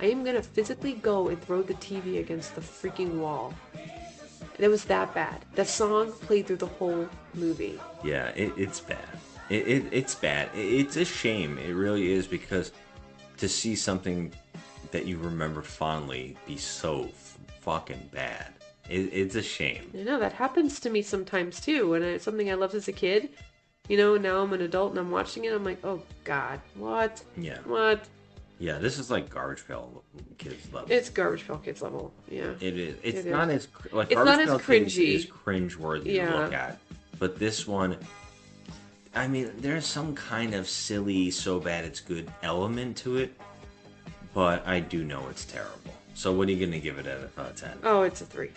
S2: I am gonna physically go and throw the TV against the freaking wall. And it was that bad. That song played through the whole movie.
S1: Yeah, it's bad. It's bad. It's a shame. It really is, because to see something that you remember fondly be so fucking bad, it's a shame.
S2: You know, that happens to me sometimes too. When it's something I loved as a kid, you know, now I'm an adult and I'm watching it, I'm like, oh God, what?
S1: Yeah.
S2: What?
S1: Yeah, this is like Garbage Pail Kids level.
S2: It's Garbage Pail Kids level. Yeah.
S1: It is. It's
S2: It
S1: not
S2: is.
S1: as like
S2: It's
S1: Garbage
S2: not as
S1: Pail Kids
S2: cringy.
S1: is cringeworthy to look at, but this one, I mean, there's some kind of silly, so bad it's good element to it, but I do know it's terrible. So what are you gonna give it out of 10?
S2: Oh, it's a 3.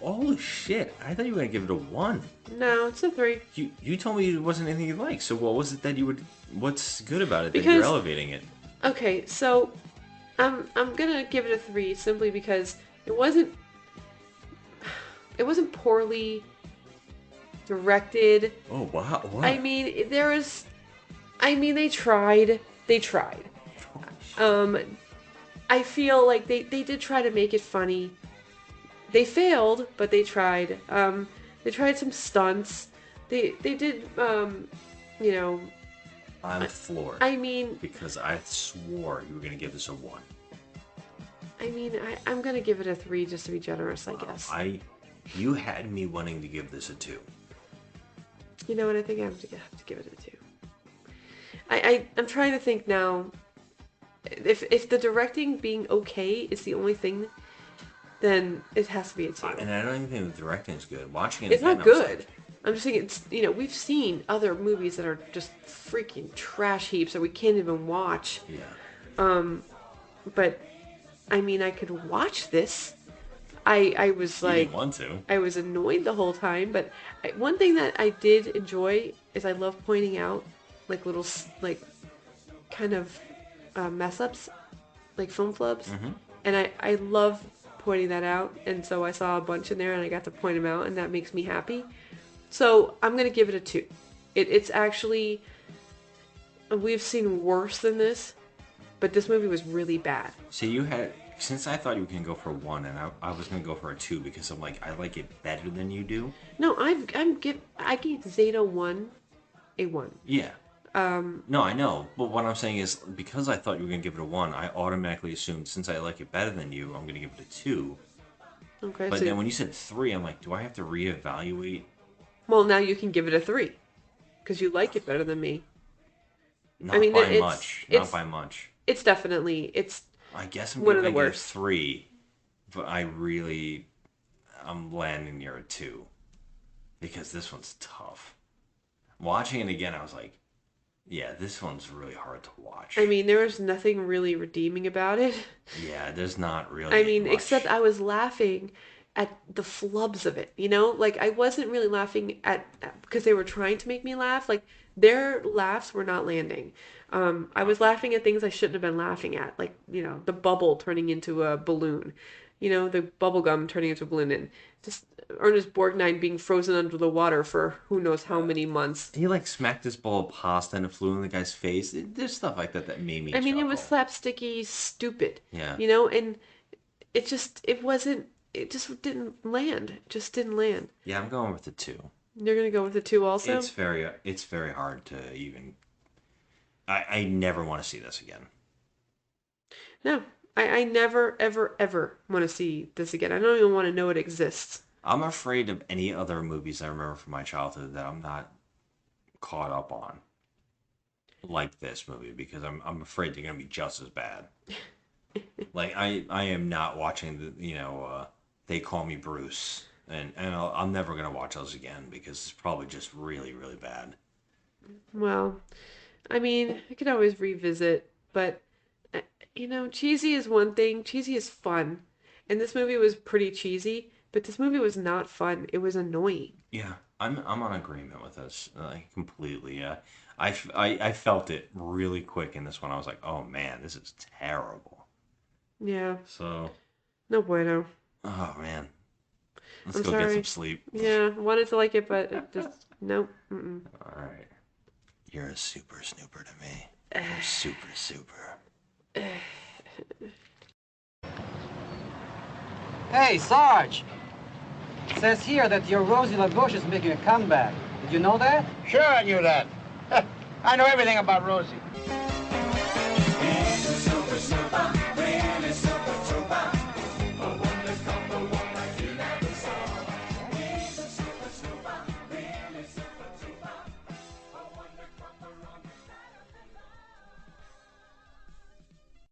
S1: Oh shit! I thought you were gonna give it a 1.
S2: No, it's a 3.
S1: You told me it wasn't anything you liked. So what was it that you would? What's good about it that
S2: Because-
S1: you're elevating it?
S2: Okay, so I'm gonna give it a 3 simply because it wasn't poorly directed.
S1: Oh wow! What?
S2: I mean, they tried. They tried. I feel like they did try to make it funny. They failed, but they tried. They tried some stunts. They did, you know.
S1: I'm floored.
S2: I mean,
S1: because I swore you were gonna give this a 1.
S2: I mean, I'm gonna give it a 3 just to be generous, I guess.
S1: You had me wanting to give this a 2.
S2: You know what? I think I have to give it a 2. I'm trying to think now. If the directing being okay is the only thing, then it has to be a 2.
S1: And I don't even think the directing is good. Watching it
S2: It's
S1: again,
S2: not
S1: I was
S2: good. I'm just saying it's, you know, we've seen other movies that are just freaking trash heaps that we can't even watch.
S1: Yeah.
S2: But I mean, I could watch this. I was
S1: You
S2: like,
S1: didn't want to.
S2: I was annoyed the whole time. But one thing that I did enjoy is I love pointing out like little like kind of mess ups, like film flubs, and I love pointing that out. And so I saw a bunch in there, and I got to point them out, and that makes me happy. So I'm gonna give it a 2. It's actually, we've seen worse than this, but this movie was really bad.
S1: See, since I thought you were gonna go for a 1, and I was gonna go for a 2 because I'm like, I like it better than you do.
S2: No, I gave Zeta 1 a 1.
S1: Yeah. No, I know, but what I'm saying is, because I thought you were gonna give it a 1, I automatically assumed since I like it better than you, I'm gonna give it a 2.
S2: Okay.
S1: But then when you said 3, I'm like, do I have to reevaluate?
S2: Well, now you can give it a 3 because you like it better than me.
S1: Not by much. Not by much.
S2: It's definitely
S1: I guess I'm
S2: one of
S1: giving
S2: the
S1: it a
S2: worst.
S1: 3, but I'm landing near a 2 because this one's tough. Watching it again, I was like, yeah, this one's really hard to watch.
S2: I mean, there was nothing really redeeming about it.
S1: Yeah, there's not really.
S2: I mean,
S1: much.
S2: except I was laughing at the flubs of it, you know? Like, I wasn't really laughing at because they were trying to make me laugh. Like, their laughs were not landing. I was laughing at things I shouldn't have been laughing at. Like, you know, the bubble turning into a balloon. You know, the bubble gum turning into a balloon. And just Ernest Borgnine being frozen under the water for who knows how many months.
S1: He, like, smacked this bowl of pasta and it flew in the guy's face. There's stuff like that that made me
S2: I mean,
S1: chuckle.
S2: it was slapsticky, stupid.
S1: Yeah.
S2: You know, and it just didn't land. It just didn't land.
S1: Yeah, I'm going with the 2.
S2: You're going to go with the 2 also?
S1: It's very hard to even... I never want to see this again.
S2: No. I never, ever, ever want to see this again. I don't even want to know it exists.
S1: I'm afraid of any other movies I remember from my childhood that I'm not caught up on. Like this movie, because I'm afraid they're going to be just as bad. Like, I am not watching They Call Me Bruce. And I'm never going to watch those again because it's probably just really, really bad.
S2: Well, I mean, I could always revisit, but, you know, cheesy is one thing. Cheesy is fun. And this movie was pretty cheesy, but this movie was not fun. It was annoying.
S1: Yeah, I'm on agreement with this. Completely, yeah. I felt it really quick in this one. I was like, oh man, this is terrible.
S2: Yeah.
S1: So.
S2: No bueno.
S1: Oh man. Let's
S2: I'm
S1: go
S2: sorry.
S1: get some sleep.
S2: Yeah, wanted to like it, but it just, nope. Mm-mm.
S1: All right. You're a super snooper to me. You're super.
S8: Hey, Sarge. It says here that your Rosie LaBouche is making a comeback. Did you know that?
S13: Sure I knew that. I know everything about Rosie.